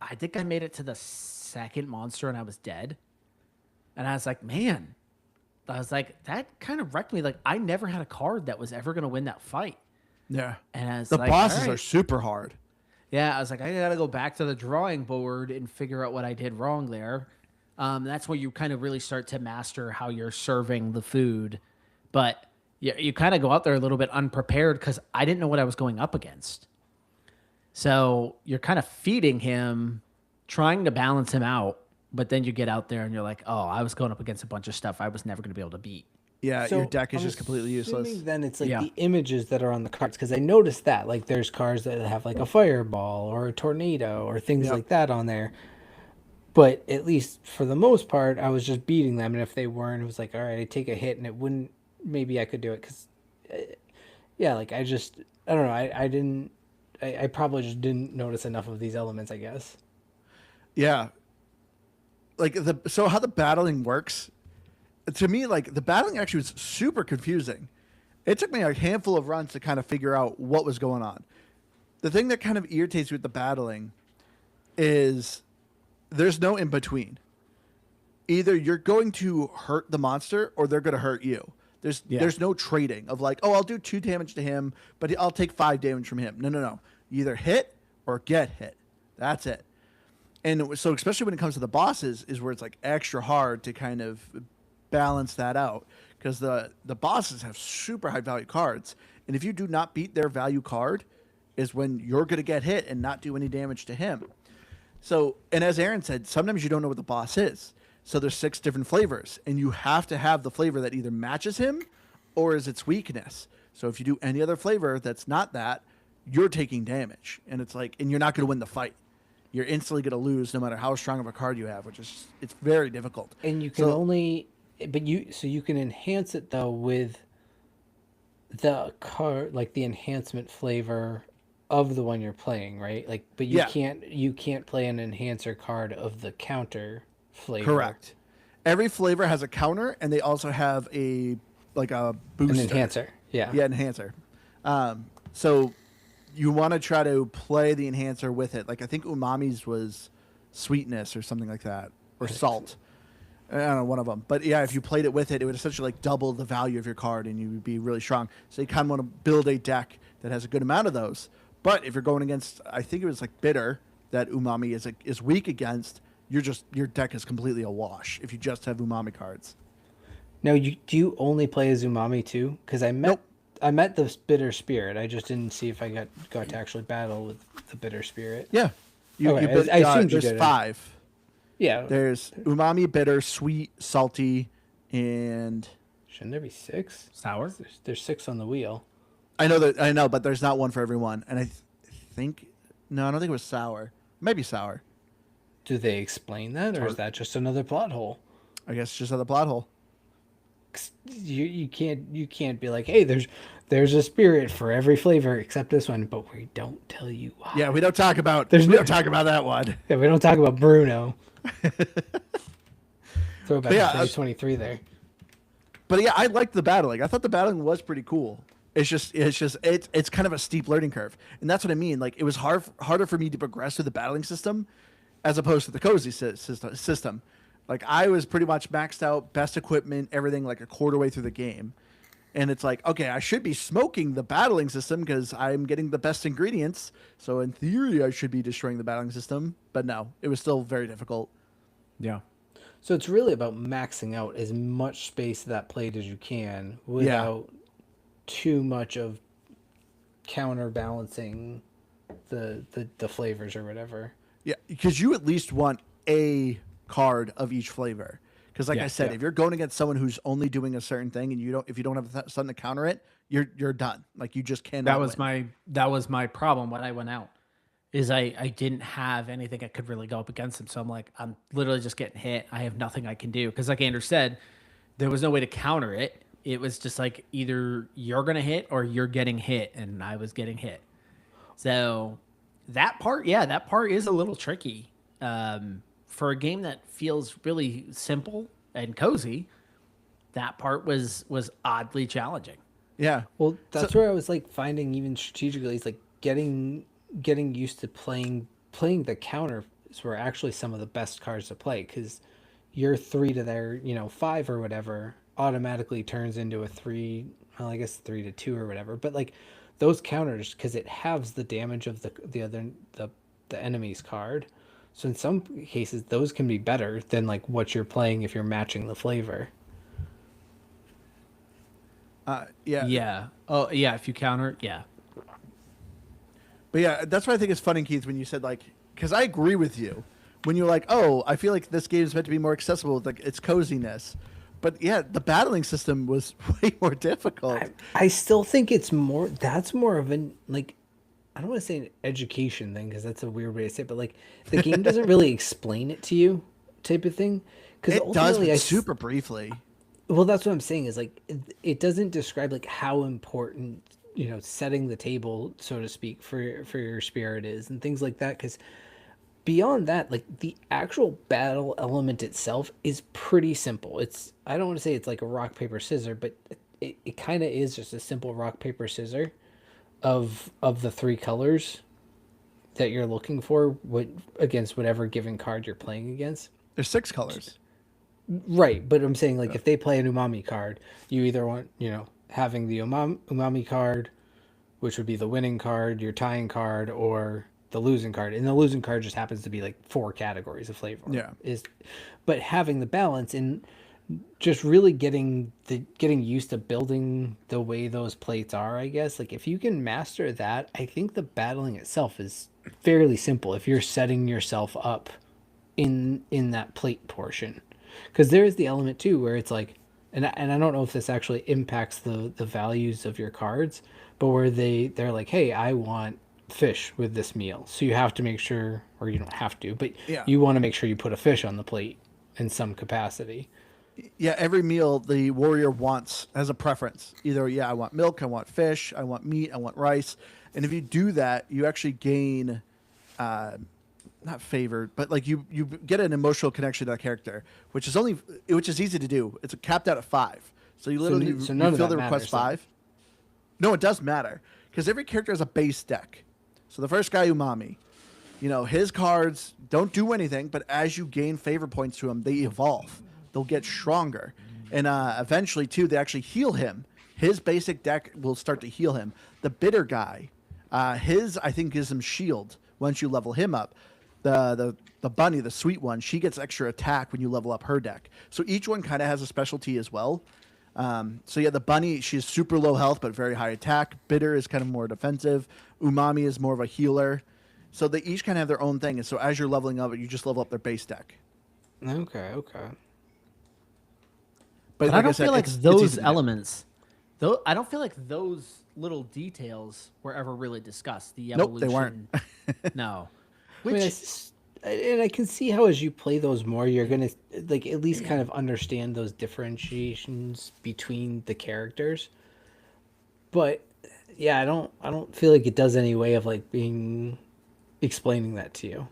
Speaker 3: I think I made it to the second monster and I was dead. And I was like, man, that kind of wrecked me. Like I never had a card that was ever going to win that fight.
Speaker 2: Yeah.
Speaker 3: And I was
Speaker 2: The
Speaker 3: like,
Speaker 2: bosses
Speaker 3: all right.
Speaker 2: are super hard.
Speaker 3: Yeah, I was like, I got to go back to the drawing board and figure out what I did wrong there. That's where you kind of really start to master how you're serving the food. But you kind of go out there a little bit unprepared because I didn't know what I was going up against. So you're kind of feeding him, trying to balance him out. But then you get out there and you're like, oh, I was going up against a bunch of stuff I was never going to be able to beat.
Speaker 2: Yeah,
Speaker 1: So
Speaker 2: your deck is
Speaker 1: I'm
Speaker 2: just completely useless.
Speaker 1: assuming Then it's like
Speaker 3: Yeah.
Speaker 1: the images that are on the cards, because I noticed that like there's cards that have like a fireball or a tornado or things
Speaker 2: Yep.
Speaker 1: like that on there. But at least for the most part, I was just beating them, and if they weren't, it was like, all right, I take a hit, and it wouldn't. Maybe I could do it because, yeah, like I don't know, I didn't. I probably just didn't notice enough of these elements, I guess.
Speaker 2: Yeah. Like so how the battling works, to me, like the battling actually was super confusing. It took me a handful of runs to kind of figure out what was going on. The thing that kind of irritates me with the battling is there's no in between. Either you're going to hurt the monster or they're going to hurt you. There's no trading of like, oh, I'll do 2 damage to him, but I'll take 5 damage from him. No. You either hit or get hit. That's it. And so especially when it comes to the bosses is where it's like extra hard to kind of balance that out, because the bosses have super high value cards. And if you do not beat their value card is when you're going to get hit and not do any damage to him. So, and as Aaron said, sometimes you don't know what the boss is. So there's 6 different flavors, and you have to have the flavor that either matches him or is its weakness. So if you do any other flavor that's not that, you're taking damage. And it's like, and you're not going to win the fight. You're instantly going to lose no matter how strong of a card you have, which is, it's very difficult.
Speaker 1: And you can only, but you can enhance it though with the card, like the enhancement flavor of the one you're playing, right? Like, but
Speaker 2: Yeah,
Speaker 1: you can't play an enhancer card of the counter flavor.
Speaker 2: correct. Every flavor has a counter, and they also have a
Speaker 1: An
Speaker 2: booster.
Speaker 1: enhancer, yeah.
Speaker 2: Yeah, enhancer. So you want to try to play the enhancer with it. Like I think umami's was sweetness or something like that, or salt. I don't know, one of them. But yeah, if you played it with it, it would essentially like double the value of your card, and you would be really strong. So you kind of want to build a deck that has a good amount of those. But if you're going against, I think it was like bitter that umami is weak against. Your deck is completely a wash if you just have umami cards.
Speaker 1: No, do you only play as umami too? Because
Speaker 2: Nope.
Speaker 1: I met the bitter spirit. I just didn't see if I got to actually battle with the bitter spirit.
Speaker 2: Yeah.
Speaker 1: Okay,
Speaker 2: You build,
Speaker 1: I assumed you
Speaker 2: there's
Speaker 1: did.
Speaker 2: 5.
Speaker 1: Yeah.
Speaker 2: There's umami, bitter, sweet, salty, and
Speaker 1: Shouldn't there be 6?
Speaker 3: Sour.
Speaker 1: There's 6 on the wheel.
Speaker 2: I know, but there's not one for everyone. And think no, I don't think it was sour. Maybe sour.
Speaker 1: Do they explain that, or is that just another plot hole?
Speaker 2: I guess just another plot hole.
Speaker 1: 'Cause you can't be like, hey, there's a spirit for every flavor except this one, but we don't tell you why.
Speaker 2: Yeah, we don't talk about that one.
Speaker 1: Yeah, we don't talk about Bruno. Throwback
Speaker 2: Yeah,
Speaker 1: to 2023 there.
Speaker 2: But yeah, I liked the battling. I thought the battling was pretty cool. It's kind of a steep learning curve, and that's what I mean. Like it was harder for me to progress through the battling system, as opposed to the cozy system. Like I was pretty much maxed out, best equipment, everything, like a quarter way through the game, and it's like, okay, I should be smoking the battling system because I'm getting the best ingredients. So in theory, I should be destroying the battling system, but no, it was still very difficult.
Speaker 3: Yeah.
Speaker 1: So it's really about maxing out as much space of that plate as you can without too much of counterbalancing the flavors or whatever.
Speaker 2: Yeah, because you at least want a card of each flavor. Because, like I said, if you're going against someone who's only doing a certain thing, and if you don't have something to counter it, you're done. Like you just cannot.
Speaker 3: That was my problem when I went out. Is I didn't have anything that could really go up against him. So I'm like, I'm literally just getting hit. I have nothing I can do. Because like Andrew said, there was no way to counter it. It was just like either you're going to hit or you're getting hit. And I was getting hit. So that part is a little tricky. For a game that feels really simple and cozy, that part was oddly challenging.
Speaker 2: Yeah.
Speaker 1: Well, that's where I was like finding even strategically, it's like getting used to playing the counters were actually some of the best cards to play, because your 3 to their 5 or whatever automatically turns into a 3, well, I guess 3 to 2 or whatever, but like those counters, because it halves the damage of the enemy's card, so in some cases those can be better than like what you're playing if you're matching the flavor.
Speaker 2: Yeah.
Speaker 3: Yeah. Oh yeah. If you counter, yeah.
Speaker 2: But yeah, that's why I think it's funny, Keith, when you said like, because I agree with you when you're like, oh, I feel like this game is meant to be more accessible with like its coziness. But yeah, the battling system was way more difficult.
Speaker 1: I still think that's more of an, like, I don't want to say an education thing because that's a weird way to say it, but like the game doesn't really explain it to you type of thing. Because
Speaker 2: It does, but super briefly.
Speaker 1: Well, that's what I'm saying is like it doesn't describe like how important setting the table, so to speak, for your spirit is and things like that. Because beyond that, like the actual battle element itself is pretty simple. I don't want to say it's like a rock paper scissors, but it kind of is just a simple rock paper scissors of the 3 colors that you're looking for against whatever given card you're playing against.
Speaker 2: There's 6 colors.
Speaker 1: Right, but I'm saying like if they play an umami card, you either want, having the umami card, which would be the winning card, your tying card, or the losing card. And the losing card just happens to be like 4 categories of flavor.
Speaker 2: Yeah.
Speaker 1: But having the balance and just really getting used to building the way those plates are, I guess. Like if you can master that, I think the battling itself is fairly simple if you're setting yourself up in that plate portion. Because there is the element too where it's like, and I don't know if this actually impacts the values of your cards, but where they're like, hey, I want fish with this meal, so you have to make sure, or you don't have to, but
Speaker 2: Yeah.
Speaker 1: you want to make sure you put a fish on the plate in some capacity.
Speaker 2: Yeah, every meal the warrior wants has a preference. Either I want milk, I want fish, I want meat, I want rice, and if you do that, you actually gain, not favored, but like you get an emotional connection to that character, which is easy to do. It's capped out at 5, so you literally
Speaker 1: So
Speaker 2: you
Speaker 1: none of
Speaker 2: fill
Speaker 1: that
Speaker 2: the request
Speaker 1: matters then.
Speaker 2: 5. No, it does matter because every character has a base deck. So the first guy, Umami, his cards don't do anything, but as you gain favor points to him, they evolve. They'll get stronger. And eventually, too, they actually heal him. His basic deck will start to heal him. The bitter guy, his, I think, gives him shield once you level him up. The bunny, the sweet one, she gets extra attack when you level up her deck. So each one kind of has a specialty as well. So yeah, the bunny, she's super low health, but very high attack. Bitter is kind of more defensive. Umami is more of a healer. So they each kind of have their own thing, and so as you're leveling up, you just level up their base deck.
Speaker 1: Okay.
Speaker 3: But
Speaker 2: like
Speaker 3: I don't
Speaker 2: said,
Speaker 3: feel like
Speaker 2: it's easy
Speaker 3: those
Speaker 2: to do.
Speaker 3: elements, though. I don't feel like those little details were ever really discussed. The
Speaker 2: Nope,
Speaker 3: evolution.
Speaker 2: they weren't.
Speaker 3: No.
Speaker 1: I mean, and I can see how as you play those more, you're gonna like at least kind of understand those differentiations between the characters. But yeah, I don't feel like it does any way of like being explaining that to you.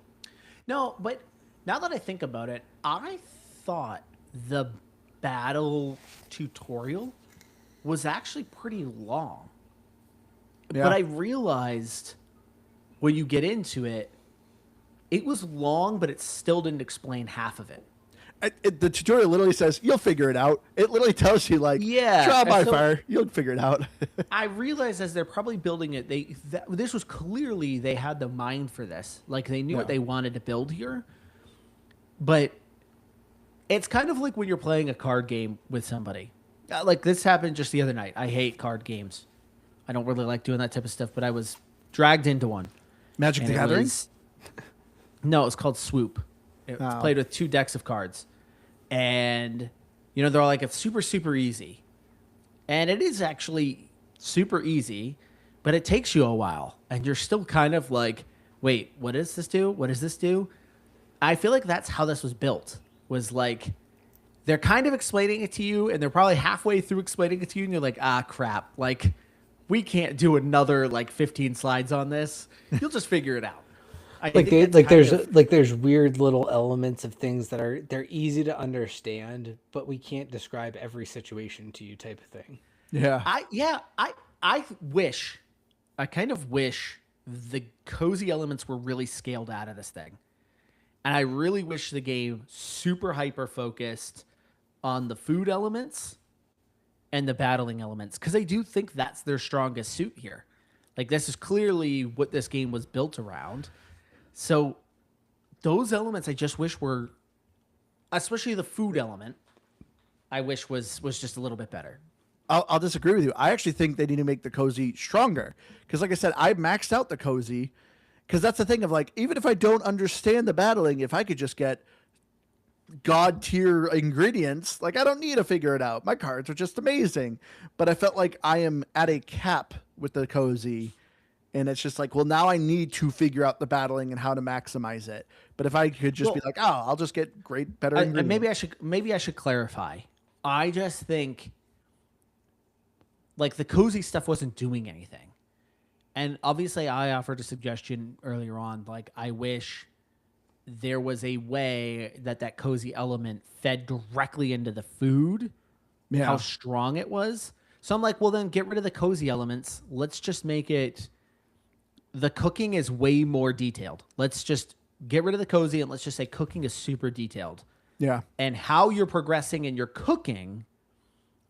Speaker 3: No, but now that I think about it, I thought the battle tutorial was actually pretty long.
Speaker 2: Yeah.
Speaker 3: But I realized when you get into it, it was long, but it still didn't explain half of it.
Speaker 2: The tutorial literally says you'll figure it out. It literally tells you like,
Speaker 3: Yeah,
Speaker 2: trial
Speaker 3: and
Speaker 2: by
Speaker 3: so-
Speaker 2: fire, you'll figure it out.
Speaker 3: I realized as they're probably building it, this was clearly they had the mind for this. Like they knew what
Speaker 2: Yeah.
Speaker 3: they wanted to build here. But it's kind of like when you're playing a card game with somebody. Like this happened just the other night. I hate card games. I don't really like doing that type of stuff, but I was dragged into one.
Speaker 2: Magic
Speaker 3: And
Speaker 2: the
Speaker 3: it
Speaker 2: Gathering.
Speaker 3: was- no, it's called Swoop. It's
Speaker 2: Oh.
Speaker 3: played with 2 decks of cards. And, they're like, it's super, super easy. And it is actually super easy, but it takes you a while. And you're still kind of like, wait, what does this do? What does this do? I feel like that's how this was built, was like, they're kind of explaining it to you, and they're probably halfway through explaining it to you, and you're like, ah, crap. Like, we can't do another, 15 slides on this. You'll just figure it out. I think that's kind of-
Speaker 1: there's weird little elements of things that they're easy to understand, but we can't describe every situation to you type of thing.
Speaker 2: Yeah.
Speaker 3: I kind of wish the cozy elements were really scaled out of this thing. And I really wish the game super hyper focused on the food elements and the battling elements, because I do think that's their strongest suit here. Like this is clearly what this game was built around. So those elements I just wish were, especially the food element, I wish was just a little bit better.
Speaker 2: I'll disagree with you. I actually think they need to make the cozy stronger because, like I said, I maxed out the cozy because that's the thing of like, even if I don't understand the battling, if I could just get god tier ingredients, like I don't need to figure it out. My cards are just amazing. But I felt like I am at a cap with the cozy, and it's just like, well, now I need to figure out the battling and how to maximize it. But if I could just be like, oh, I'll just get better ingredients.
Speaker 3: Maybe I should clarify. I just think like the cozy stuff wasn't doing anything. And obviously I offered a suggestion earlier on, like I wish there was a way that cozy element fed directly into the food,
Speaker 2: Yeah.
Speaker 3: how strong it was. So I'm like, well then get rid of the cozy elements. Let's just make it, the cooking is way more detailed. Let's just get rid of the cozy and let's just say cooking is super detailed.
Speaker 2: Yeah.
Speaker 3: And how you're progressing in your cooking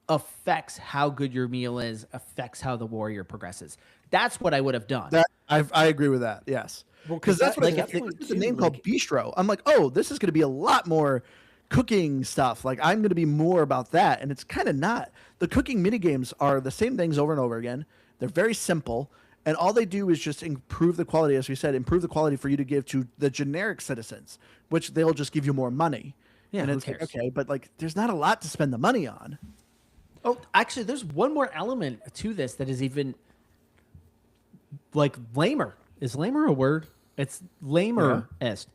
Speaker 3: affects how good your meal is, affects how the warrior progresses. That's what I would have done.
Speaker 2: I agree with that. Yes.
Speaker 1: Well,
Speaker 2: Because that's what
Speaker 3: like,
Speaker 2: I
Speaker 3: if
Speaker 2: think.
Speaker 3: it
Speaker 2: It's a
Speaker 3: too,
Speaker 2: name
Speaker 3: like-
Speaker 2: called Beastro. I'm like, oh, this is going to be a lot more cooking stuff. Like I'm going to be more about that, and it's kind of not. The cooking mini games are the same things over and over again. They're very simple, and all they do is just improve the quality, as we said, improve the quality for you to give to the generic citizens, which they'll just give you more money.
Speaker 3: Yeah,
Speaker 2: and
Speaker 3: who
Speaker 2: it's like,
Speaker 3: cares?
Speaker 2: okay, but like, there's not a lot to spend the money on.
Speaker 3: Oh, actually, there's one more element to this that is even like lamer. Is lamer a word? It's lamer-est.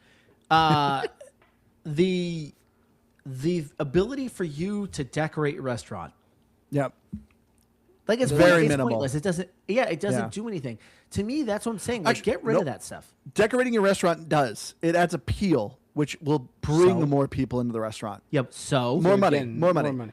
Speaker 3: The the ability for you to decorate your restaurant.
Speaker 2: Yep.
Speaker 3: Like it's
Speaker 2: Very
Speaker 3: it's
Speaker 2: minimal.
Speaker 3: pointless. It doesn't. Yeah, it doesn't
Speaker 2: Yeah.
Speaker 3: do anything. To me, that's what I'm saying. Like,
Speaker 2: Actually,
Speaker 3: get rid
Speaker 2: nope.
Speaker 3: of that stuff.
Speaker 2: Decorating your restaurant does. It adds appeal, which will bring
Speaker 3: So?
Speaker 2: more people into the restaurant.
Speaker 3: Yep. So
Speaker 2: More money.
Speaker 1: Again,
Speaker 2: More money.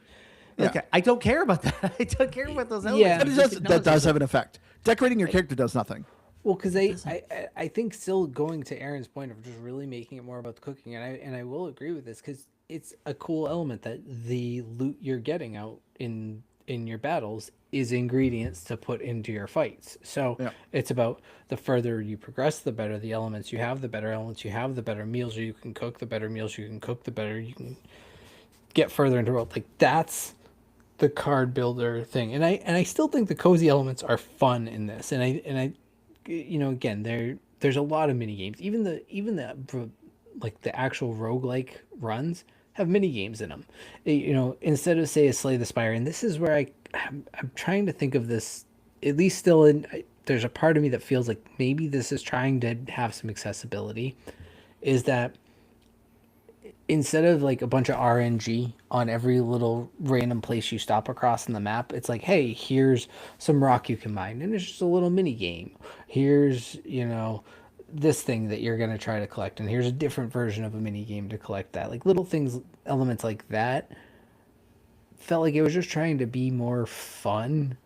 Speaker 2: Yeah.
Speaker 3: Okay, I don't care about that. I don't care about those
Speaker 1: Yeah.
Speaker 3: elements.
Speaker 2: That
Speaker 3: Just
Speaker 2: does,
Speaker 3: acknowledge
Speaker 2: that does
Speaker 3: them.
Speaker 2: have an effect. Decorating your character does nothing.
Speaker 1: Well, because I think still going to Aaron's point of just really making it more about the cooking, and I will agree with this because it's a cool element that the loot you're getting out in your battles is ingredients to put into your fights. So
Speaker 2: Yeah.
Speaker 1: it's about the further you progress, the better the elements you have, the better elements you have, the better meals you can cook, the better meals you can cook, the better you can get further into the world. Like that's the card builder thing, and I still think the cozy elements are fun in this, and I you know, again, there's a lot of mini games. Even the like the actual roguelike runs have mini games in them. You know, instead of say a Slay the Spire, and this is where I'm trying to think of this. At least still there's a part of me that feels like maybe this is trying to have some accessibility. Is that instead of like a bunch of RNG on every little random place you stop across in the map, it's like, hey, here's some rock you can mine, and it's just a little mini game. Here's, you know, this thing that you're gonna try to collect, and here's a different version of a mini game to collect that. Like little things, elements like that felt like it was just trying to be more fun,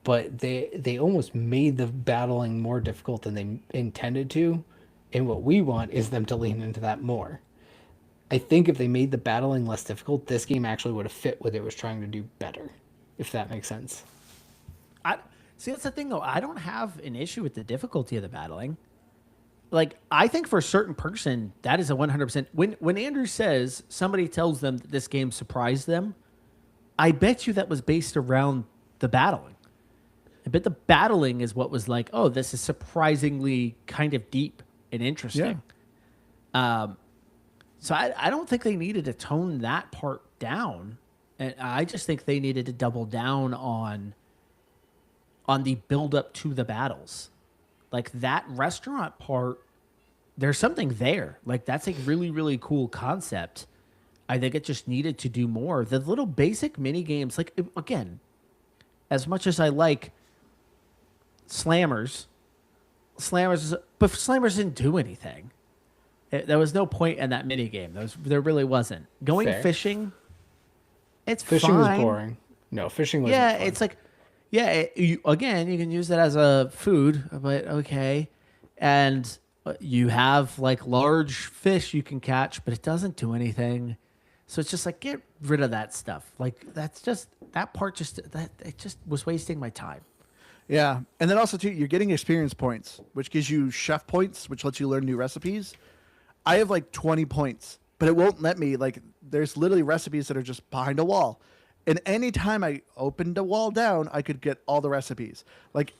Speaker 1: but they almost made the battling more difficult than they intended to. And what we want is them to lean into that more. I think if they made the battling less difficult, this game actually would have fit what it was trying to do better, if that makes sense.
Speaker 3: I see. That's the thing, though. I don't have an issue with the difficulty of the battling. Like, I think for a certain person, that is a 100%. When Andrew says somebody tells them that this game surprised them, I bet you that was based around the battling. I bet the battling is what was like, oh, this is surprisingly kind of deep and interesting. So I don't think they needed to tone that part down. And I just think they needed to double down on the build up to the battles. Like that restaurant part, there's something there. Like that's a really, really cool concept. I think it just needed to do more. The little basic mini games, like again, as much as I like Slammers, but Slammers didn't do anything. There was no point in that mini game. There really wasn't. Going
Speaker 1: Fair.
Speaker 3: fishing, it's
Speaker 1: Fishing
Speaker 3: fine.
Speaker 1: was boring. No, fishing was
Speaker 3: Yeah, it's like, yeah. Again, you can use it as a food, but okay. And you have like large fish you can catch, but it doesn't do anything. So it's just like get rid of that stuff. Like that's just that part. That it just was wasting my time.
Speaker 2: Yeah. And then also, too, you're getting experience points, which gives you chef points, which lets you learn new recipes. I have like 20 points, but it won't let me. Like, there's literally recipes that are just behind a wall. And anytime I opened a wall down, I could get all the recipes. Like,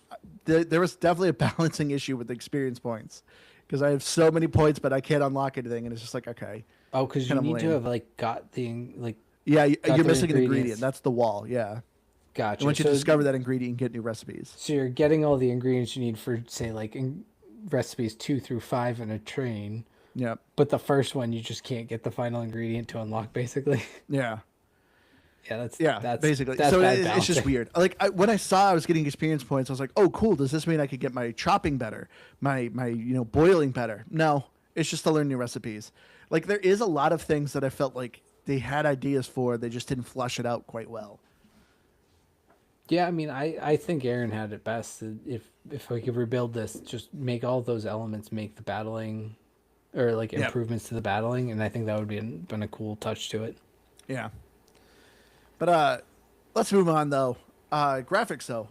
Speaker 2: there was definitely a balancing issue with the experience points because I have so many points, but I can't unlock anything. And it's just like, okay.
Speaker 1: oh, because you
Speaker 2: kind of
Speaker 1: need to
Speaker 2: lame.
Speaker 1: have like got the like.
Speaker 2: Yeah,
Speaker 1: Got
Speaker 2: you're
Speaker 1: the
Speaker 2: missing an
Speaker 1: ingredients.
Speaker 2: ingredient. That's the wall. Yeah.
Speaker 1: Gotcha.
Speaker 2: And once you discover that ingredient, you get new recipes.
Speaker 1: So you're getting all the ingredients you need for, say, like recipes 2 through 5 in a train.
Speaker 2: Yeah.
Speaker 1: But the first one, you just can't get the final ingredient to unlock, basically.
Speaker 2: Yeah.
Speaker 1: That's
Speaker 2: basically.
Speaker 1: That's
Speaker 2: So
Speaker 1: bad
Speaker 2: it's just
Speaker 1: balancing.
Speaker 2: weird. Like when I saw I was getting experience points, I was like, "Oh, cool! Does this mean I could get my chopping better, my boiling better?" No, it's just to learn new recipes. Like there is a lot of things that I felt like they had ideas for, they just didn't flush it out quite well.
Speaker 1: Yeah, I mean, I think Aaron had it best. If we could rebuild this, just make all those elements make the battling, or like
Speaker 2: Yep.
Speaker 1: improvements to the battling, and I think that would been a cool touch to it.
Speaker 2: Yeah. But let's move on though. Graphics though.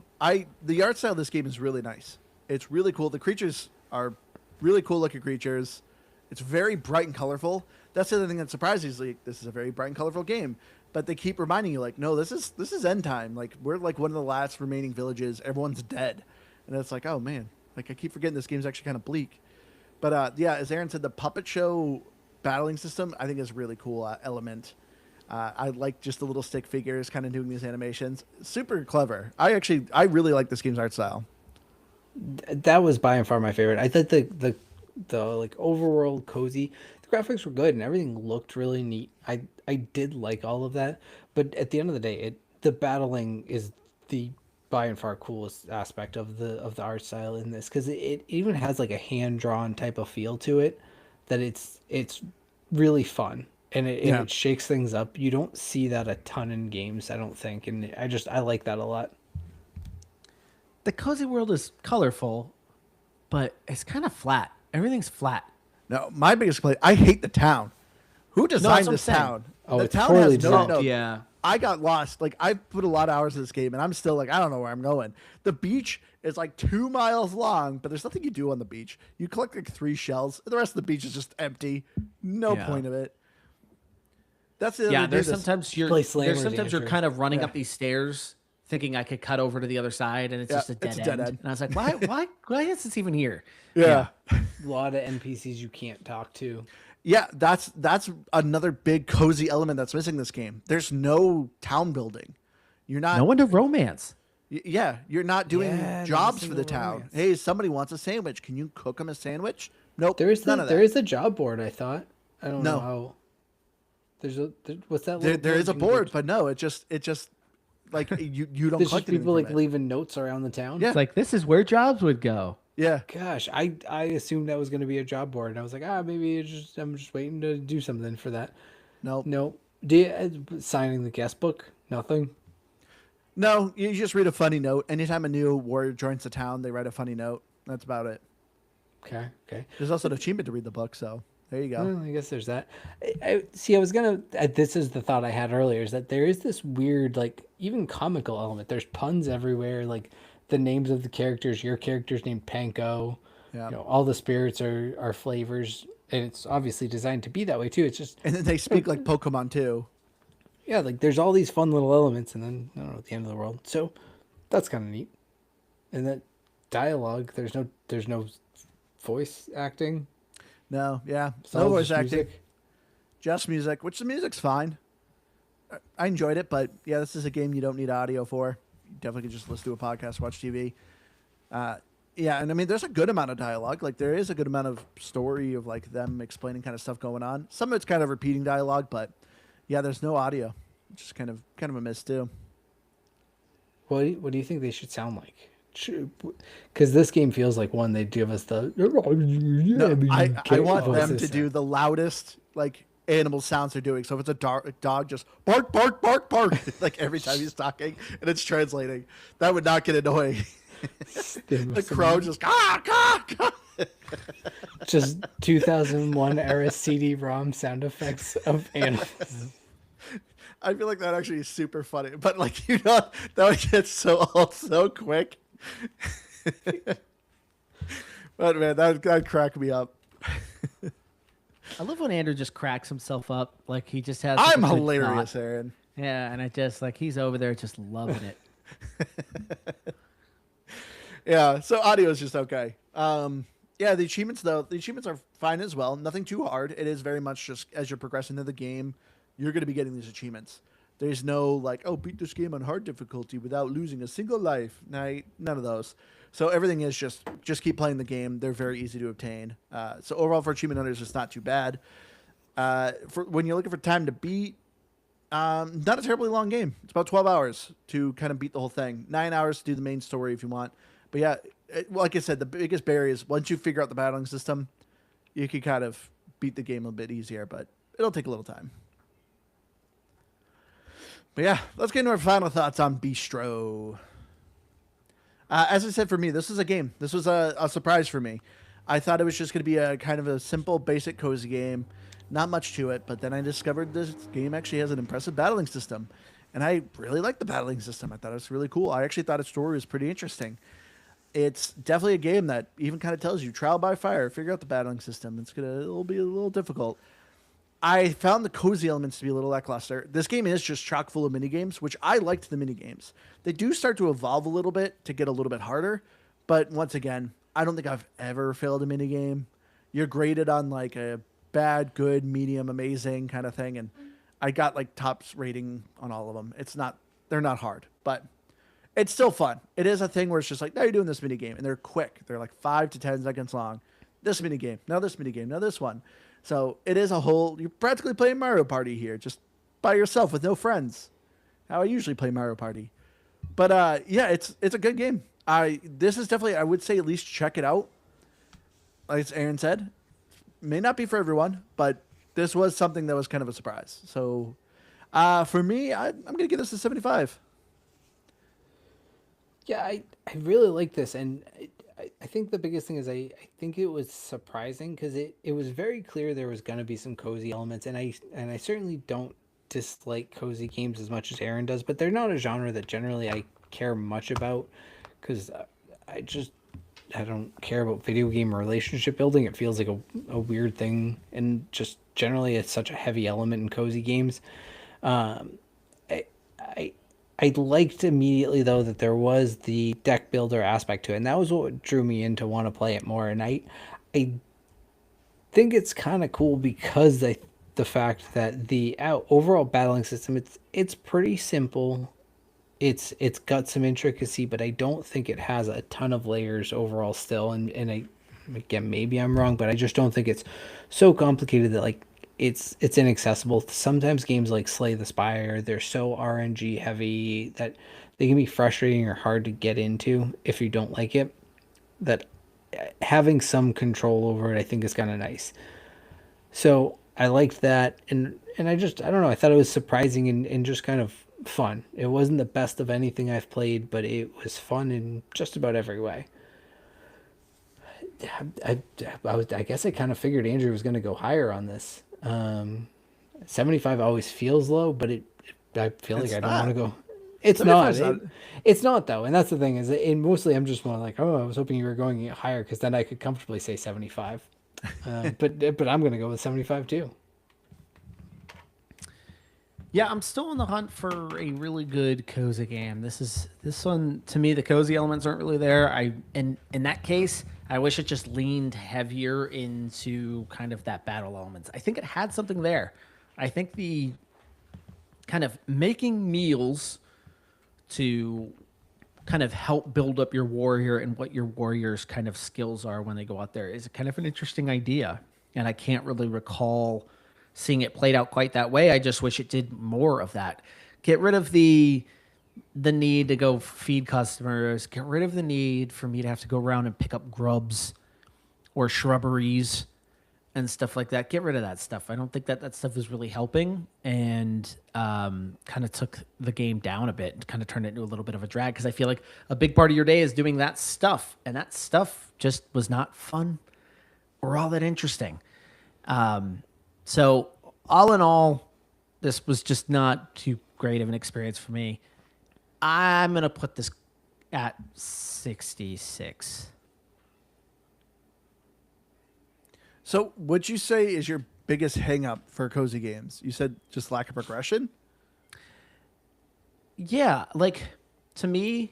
Speaker 2: The art style of this game is really nice. It's really cool. The creatures are really cool looking creatures. It's very bright and colorful. That's the other thing that surprises me. Like, this is a very bright and colorful game. But they keep reminding you, like, no, this is end time. Like we're like one of the last remaining villages. Everyone's dead, and it's like, oh man, like I keep forgetting this game's actually kind of bleak. But yeah, as Aaron said, the puppet show battling system I think is a really cool element. I like just the little stick figures kind of doing these animations. Super clever. I really like this game's art style.
Speaker 1: That was by and far my favorite. I thought the like overworld cozy. The graphics were good and everything looked really neat. I did like all of that, but at the end of the day, the battling is the by and far coolest aspect of the art style in this because it even has like a hand drawn type of feel to it that it's really fun and
Speaker 2: Yeah.
Speaker 1: it shakes things up. You don't see that a ton in games, I don't think, and I like that a lot.
Speaker 3: The cozy world is colorful, but it's kind of flat. Everything's flat.
Speaker 2: No, my biggest complaint, I hate the town. Who designed
Speaker 3: what I'm
Speaker 2: this
Speaker 3: saying.
Speaker 2: town?
Speaker 1: Oh,
Speaker 2: The
Speaker 1: it's
Speaker 2: town
Speaker 1: poorly
Speaker 2: has no
Speaker 1: designed.
Speaker 2: note.
Speaker 3: Yeah.
Speaker 2: I got lost. Like, I put a lot of hours in this game, and I'm still like, I don't know where I'm going. The beach is like 2 miles long, but there's nothing you do on the beach. You collect like 3 shells. The rest of the beach is just empty. No
Speaker 3: Yeah.
Speaker 2: point of it. That's the
Speaker 3: Yeah,
Speaker 2: other
Speaker 3: there's
Speaker 2: this.
Speaker 3: sometimes you're
Speaker 1: Play Slammer
Speaker 3: there's sometimes you're
Speaker 1: Danger.
Speaker 3: kind of running
Speaker 2: Yeah.
Speaker 3: up these stairs thinking I could cut over to the other side and it's
Speaker 2: Yeah,
Speaker 3: just a dead,
Speaker 2: it's a dead
Speaker 3: end.
Speaker 2: end.
Speaker 3: And I was like, why is this even here?
Speaker 2: Yeah.
Speaker 1: A lot of NPCs you can't talk to.
Speaker 2: Yeah, that's another big cozy element that's missing this game. There's no town building. You're not
Speaker 3: No one to romance.
Speaker 2: Yeah, you're not doing
Speaker 1: Yeah,
Speaker 2: jobs
Speaker 1: missing
Speaker 2: for the
Speaker 1: the
Speaker 2: town.
Speaker 1: romance.
Speaker 2: Hey, somebody wants a sandwich. Can you cook them a sandwich? Nope.
Speaker 1: There is
Speaker 2: none of that.
Speaker 1: there is a job board, I thought. I don't
Speaker 2: No.
Speaker 1: know how. What's that?
Speaker 2: There,
Speaker 1: little
Speaker 2: there is a
Speaker 1: you can
Speaker 2: board,
Speaker 1: go-
Speaker 2: but no, it just like you don't
Speaker 1: There's
Speaker 2: collect
Speaker 1: just people
Speaker 2: anything
Speaker 1: like
Speaker 2: from it.
Speaker 1: leaving notes around the town.
Speaker 2: Yeah.
Speaker 3: It's like this is where jobs would go.
Speaker 2: Yeah.
Speaker 1: Gosh, I assumed that was going to be a job board, and I was like, maybe I'm just waiting to do something for that.
Speaker 2: Nope.
Speaker 1: No, signing the guest book, nothing.
Speaker 2: No, you just read a funny note. Anytime a new warrior joins the town, they write a funny note. That's about it.
Speaker 1: Okay.
Speaker 2: There's also an achievement to read the book, so there you go.
Speaker 1: Well, I guess there's that. See. I was gonna. This is the thought I had earlier: is that there is this weird, like, even comical element. There's puns everywhere, like the names of the characters. Your character's named Panko.
Speaker 2: Yeah.
Speaker 1: All the spirits are flavors, and it's obviously designed to be that way too. It's just
Speaker 2: And then they speak like Pokemon too.
Speaker 1: yeah, like there's all these fun little elements, and then I don't know, at the end of the world. So that's kind of neat. And that dialogue, there's no voice acting.
Speaker 2: No, yeah.
Speaker 1: It's
Speaker 2: No
Speaker 1: all
Speaker 2: voice
Speaker 1: just
Speaker 2: acting.
Speaker 1: music.
Speaker 2: Just music, which the music's fine. I enjoyed it, but yeah, this is a game you don't need audio for. You definitely can just listen to a podcast, watch TV. Yeah, and I mean, there's a good amount of dialogue. Like, there is a good amount of story of like them explaining kind of stuff going on. Some of it's kind of repeating dialogue, but yeah, there's no audio, which is kind of a miss too.
Speaker 1: What do you think they should sound like? Because this game feels like one they give us the.
Speaker 2: No, I want them
Speaker 1: voices.
Speaker 2: to do the loudest like animal sounds they're doing. So if it's a dog, just bark, bark, bark, bark, like every time he's talking, and it's translating. That would not get annoying. The crow just
Speaker 1: just 2001 era CD-ROM sound effects of animals.
Speaker 2: I feel like that actually is super funny, but like that would get so old so quick. But man, that cracked me up.
Speaker 3: I love when Andrew just cracks himself up. Like he just has. like,
Speaker 2: I'm
Speaker 3: a good
Speaker 2: hilarious,
Speaker 3: thought.
Speaker 2: Aaron.
Speaker 3: Yeah, and I just like he's over there just loving it.
Speaker 2: Yeah, so audio is just okay. Yeah, the achievements though, the achievements are fine as well. Nothing too hard. It is very much just as you're progressing through the game, you're going to be getting these achievements. There's no like, oh, beat this game on hard difficulty without losing a single life. None of those. So everything is just keep playing the game. They're very easy to obtain. So overall for achievement hunters, it's not too bad. For when you're looking for time to beat, not a terribly long game. It's about 12 hours to kind of beat the whole thing. 9 hours to do the main story if you want. But yeah, like I said, the biggest barrier is once you figure out the battling system, you can kind of beat the game a bit easier, but it'll take a little time. But yeah, let's get into our final thoughts on Beastro. As I said, for me, this is a game. This was a surprise for me. I thought it was just going to be a kind of a simple, basic, cozy game. Not much to it, but then I discovered this game actually has an impressive battling system. And I really liked the battling system. I thought it was really cool. I actually thought its story was pretty interesting. It's definitely a game that even kind of tells you, trial by fire, figure out the battling system. It'll be a little difficult. I found the cozy elements to be a little lackluster. This game is just chock full of minigames, which I liked the minigames. They do start to evolve a little bit to get a little bit harder. But once again, I don't think I've ever failed a minigame. You're graded on like a bad, good, medium, amazing kind of thing. And I got like tops rating on all of them. They're not hard, but it's still fun. It is a thing where it's just like, now you're doing this minigame. And they're quick. They're like 5 to 10 seconds long. this mini game, now this mini game, now this one. So it is a whole. You're practically playing Mario Party here, just by yourself with no friends. How I usually play Mario Party. But yeah, it's a good game. This is definitely, I would say, at least check it out. Like Aaron said, may not be for everyone, but this was something that was kind of a surprise. So for me, I'm gonna give this a 75.
Speaker 1: Yeah, I really like this, and I think the biggest thing is I think it was surprising because it was very clear there was going to be some cozy elements, and I certainly don't dislike cozy games as much as Aaron does, but they're not a genre that generally I care much about because I just I don't care about video game relationship building. It feels like a weird thing, and just generally it's such a heavy element in cozy games. Um, I, I I liked immediately though that there was the deck builder aspect to it, and that was what drew me in to want to play it more. And I think it's kind of cool because the fact that the overall battling system it's pretty simple. It's got some intricacy, but I don't think it has a ton of layers overall still. And I again maybe I'm wrong, but I just don't think it's so complicated that like it's inaccessible. Sometimes games like Slay the Spire, they're so RNG heavy that they can be frustrating or hard to get into if you don't like it. That having some control over it I think is kind of nice. So I liked that, and I don't know, I thought it was surprising and just kind of fun. It wasn't the best of anything I've played, but it was fun in just about every way. I, I guess I kind of figured Andrew was going to go higher on this. 75 always feels low, but I feel like
Speaker 2: It's
Speaker 1: I don't
Speaker 2: not.
Speaker 1: want to go. It's
Speaker 2: 75
Speaker 1: not.
Speaker 2: is not.
Speaker 1: It's not though, and that's the thing is, and mostly I'm just more like, oh, I was hoping you were going higher because then I could comfortably say 75. But I'm gonna go with 75 too.
Speaker 3: Yeah, I'm still on the hunt for a really good cozy game. This one to me, the cozy elements aren't really there. In that case, I wish it just leaned heavier into kind of that battle elements. I think it had something there. I think the kind of making meals to kind of help build up your warrior and what your warrior's kind of skills are when they go out there is kind of an interesting idea. And I can't really recall seeing it played out quite that way. I just wish it did more of that. Get rid of the need to go feed customers. Get rid of the need for me to have to go around and pick up grubs or shrubberies and stuff like that. Get rid of that stuff. I don't think that stuff is really helping, and kind of took the game down a bit and kind of turned it into a little bit of a drag because I feel like a big part of your day is doing that stuff, and that stuff just was not fun or all that interesting. So all in all, this was just not too great of an experience for me. I'm going to put this at 66.
Speaker 2: So, would you say is your biggest hang up for cozy games? You said just lack of progression?
Speaker 3: Yeah, like to me,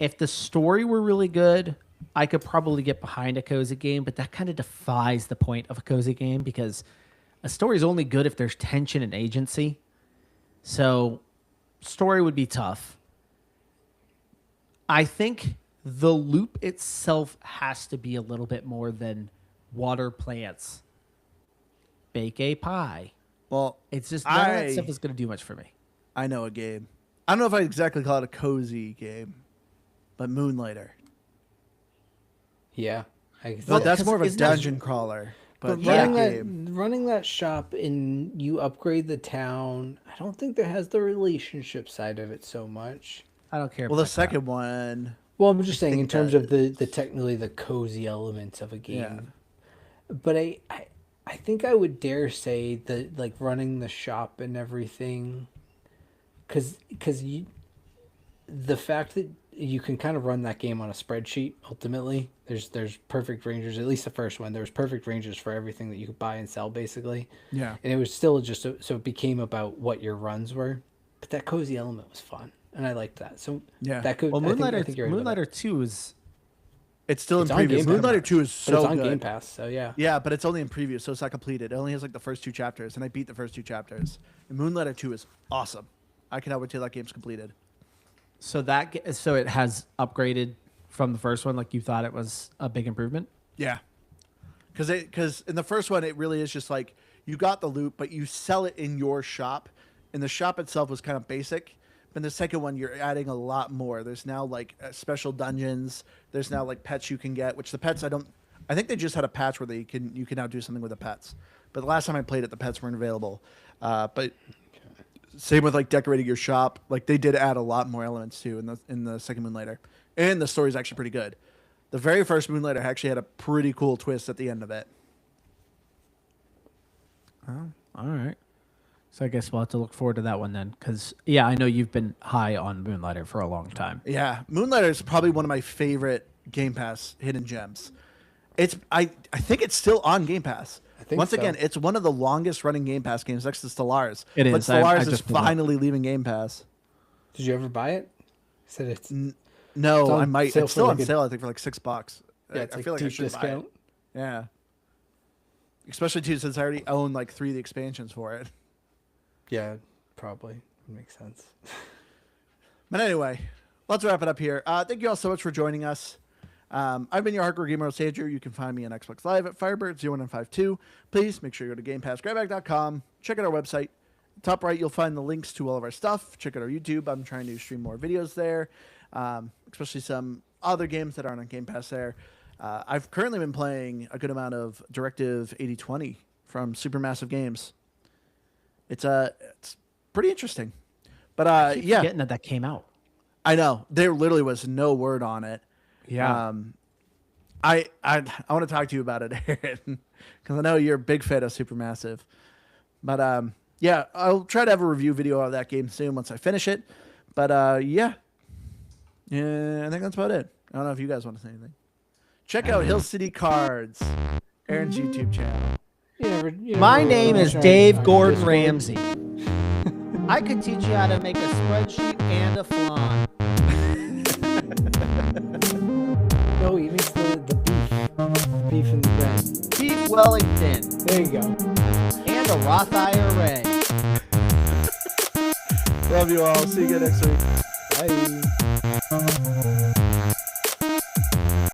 Speaker 3: if the story were really good, I could probably get behind a cozy game, but that kind of defies the point of a cozy game because a story is only good if there's tension and agency. So, story would be tough. I think the loop itself has to be a little bit more than water plants, bake a pie.
Speaker 2: Well,
Speaker 3: It's just none of that stuff is going to do much for me.
Speaker 2: I know a game. I don't know if I'd exactly call it a cozy game, but Moonlighter.
Speaker 1: Yeah,
Speaker 2: Well, that's
Speaker 3: 'cause
Speaker 2: more of a
Speaker 3: isn't that-
Speaker 2: dungeon crawler. But
Speaker 1: But
Speaker 2: that
Speaker 1: running
Speaker 2: game.
Speaker 1: running that shop and you upgrade the town, I don't think that has the relationship side of it so much.
Speaker 3: I don't care.
Speaker 2: Well, the
Speaker 3: about that.
Speaker 2: second one.
Speaker 1: Well, I'm just saying in
Speaker 2: think
Speaker 1: terms
Speaker 2: that
Speaker 1: of the technically the cozy elements of a game.
Speaker 2: Yeah.
Speaker 1: But I think I would dare say that like running the shop and everything, because you the fact that you can kind of run that game on a spreadsheet ultimately. There's perfect rangers, at least the first one. There was perfect rangers for everything that you could buy and sell basically.
Speaker 2: Yeah.
Speaker 1: And it was still just so it became about what your runs were. But that cozy element was fun, and I liked that. So
Speaker 2: Yeah.
Speaker 1: that could
Speaker 3: Well,
Speaker 1: I
Speaker 3: Moonlighter,
Speaker 1: think you're right about
Speaker 3: Moonlighter 2 is
Speaker 2: It's still
Speaker 1: It's
Speaker 2: in
Speaker 1: on
Speaker 2: preview.
Speaker 1: Game Pass.
Speaker 2: Moonlighter 2 is
Speaker 1: but it's
Speaker 2: so
Speaker 1: on
Speaker 2: good.
Speaker 1: Game Pass, so yeah.
Speaker 2: Yeah, but it's only in preview, so it's not completed. It only has like the first two chapters, and I beat the first two chapters. And Moonlighter 2 is awesome. I cannot wait till that game's completed.
Speaker 3: so it has upgraded from the first one. Like you thought it was a big improvement.
Speaker 2: Yeah, because in the first one it really is just like you got the loot, but you sell it in your shop, and the shop itself was kind of basic. But in the second one, you're adding a lot more. There's now like special dungeons. There's now like pets you can get, which the pets I think they just had a patch where you can now do something with the pets. But the last time I played it, the pets weren't available. But same with like decorating your shop. Like they did add a lot more elements too in the second Moonlighter, and the story's actually pretty good. The very first Moonlighter actually had a pretty cool twist at the end of it.
Speaker 3: Oh, all right. So I guess we'll have to look forward to that one then, because I know you've been high on Moonlighter for a long time.
Speaker 2: Yeah, Moonlighter is probably one of my favorite Game Pass hidden gems. I think it's still on Game Pass.
Speaker 1: I think
Speaker 2: Once
Speaker 1: so.
Speaker 2: again, it's one of the longest running Game Pass games next to Stellaris.
Speaker 3: It
Speaker 2: But
Speaker 3: is. I
Speaker 2: Stellaris is
Speaker 3: just pulled it up.
Speaker 2: finally leaving Game Pass.
Speaker 1: Did you ever buy it? You said it's
Speaker 2: No,
Speaker 1: It's on
Speaker 2: I might.
Speaker 1: sale
Speaker 2: It's
Speaker 1: for
Speaker 2: still
Speaker 1: like
Speaker 2: on sale, I think, for like $6.
Speaker 1: yeah, it's
Speaker 2: I
Speaker 1: like
Speaker 2: feel like I
Speaker 1: deep
Speaker 2: should buy it.
Speaker 1: discount.
Speaker 2: Yeah. Especially too, since I already own like 3 of the expansions for it.
Speaker 1: Yeah, probably makes sense.
Speaker 2: But anyway, let's wrap it up here. Thank you all so much for joining us. I've been your hardcore gamer, Andrew. You can find me on Xbox Live at Firebird0152. Please make sure you go to GamePassGrabBag.com. Check out our website. Top right, you'll find the links to all of our stuff. Check out our YouTube. I'm trying to stream more videos there, especially some other games that aren't on Game Pass there. I've currently been playing a good amount of Directive 8020 from Supermassive Games. It's pretty interesting. But
Speaker 3: Keep
Speaker 2: yeah,
Speaker 3: forgetting that came out.
Speaker 2: I know. There literally was no word on it.
Speaker 3: Yeah.
Speaker 2: I want to talk to you about it, Aaron, because I know you're a big fan of Supermassive. But yeah, I'll try to have a review video of that game soon once I finish it. But yeah, I think that's about it. I don't know if you guys want to say anything. Check out Hill City Cards, Aaron's YouTube channel.
Speaker 3: My name is Dave Gordon Ramsay. I could teach you how to make a spreadsheet and a flan.
Speaker 1: No, he makes the beef in the bread.
Speaker 3: Beef Wellington.
Speaker 1: There you go.
Speaker 3: And a Roth IRA.
Speaker 2: Love you all. See you again next week.
Speaker 1: Bye.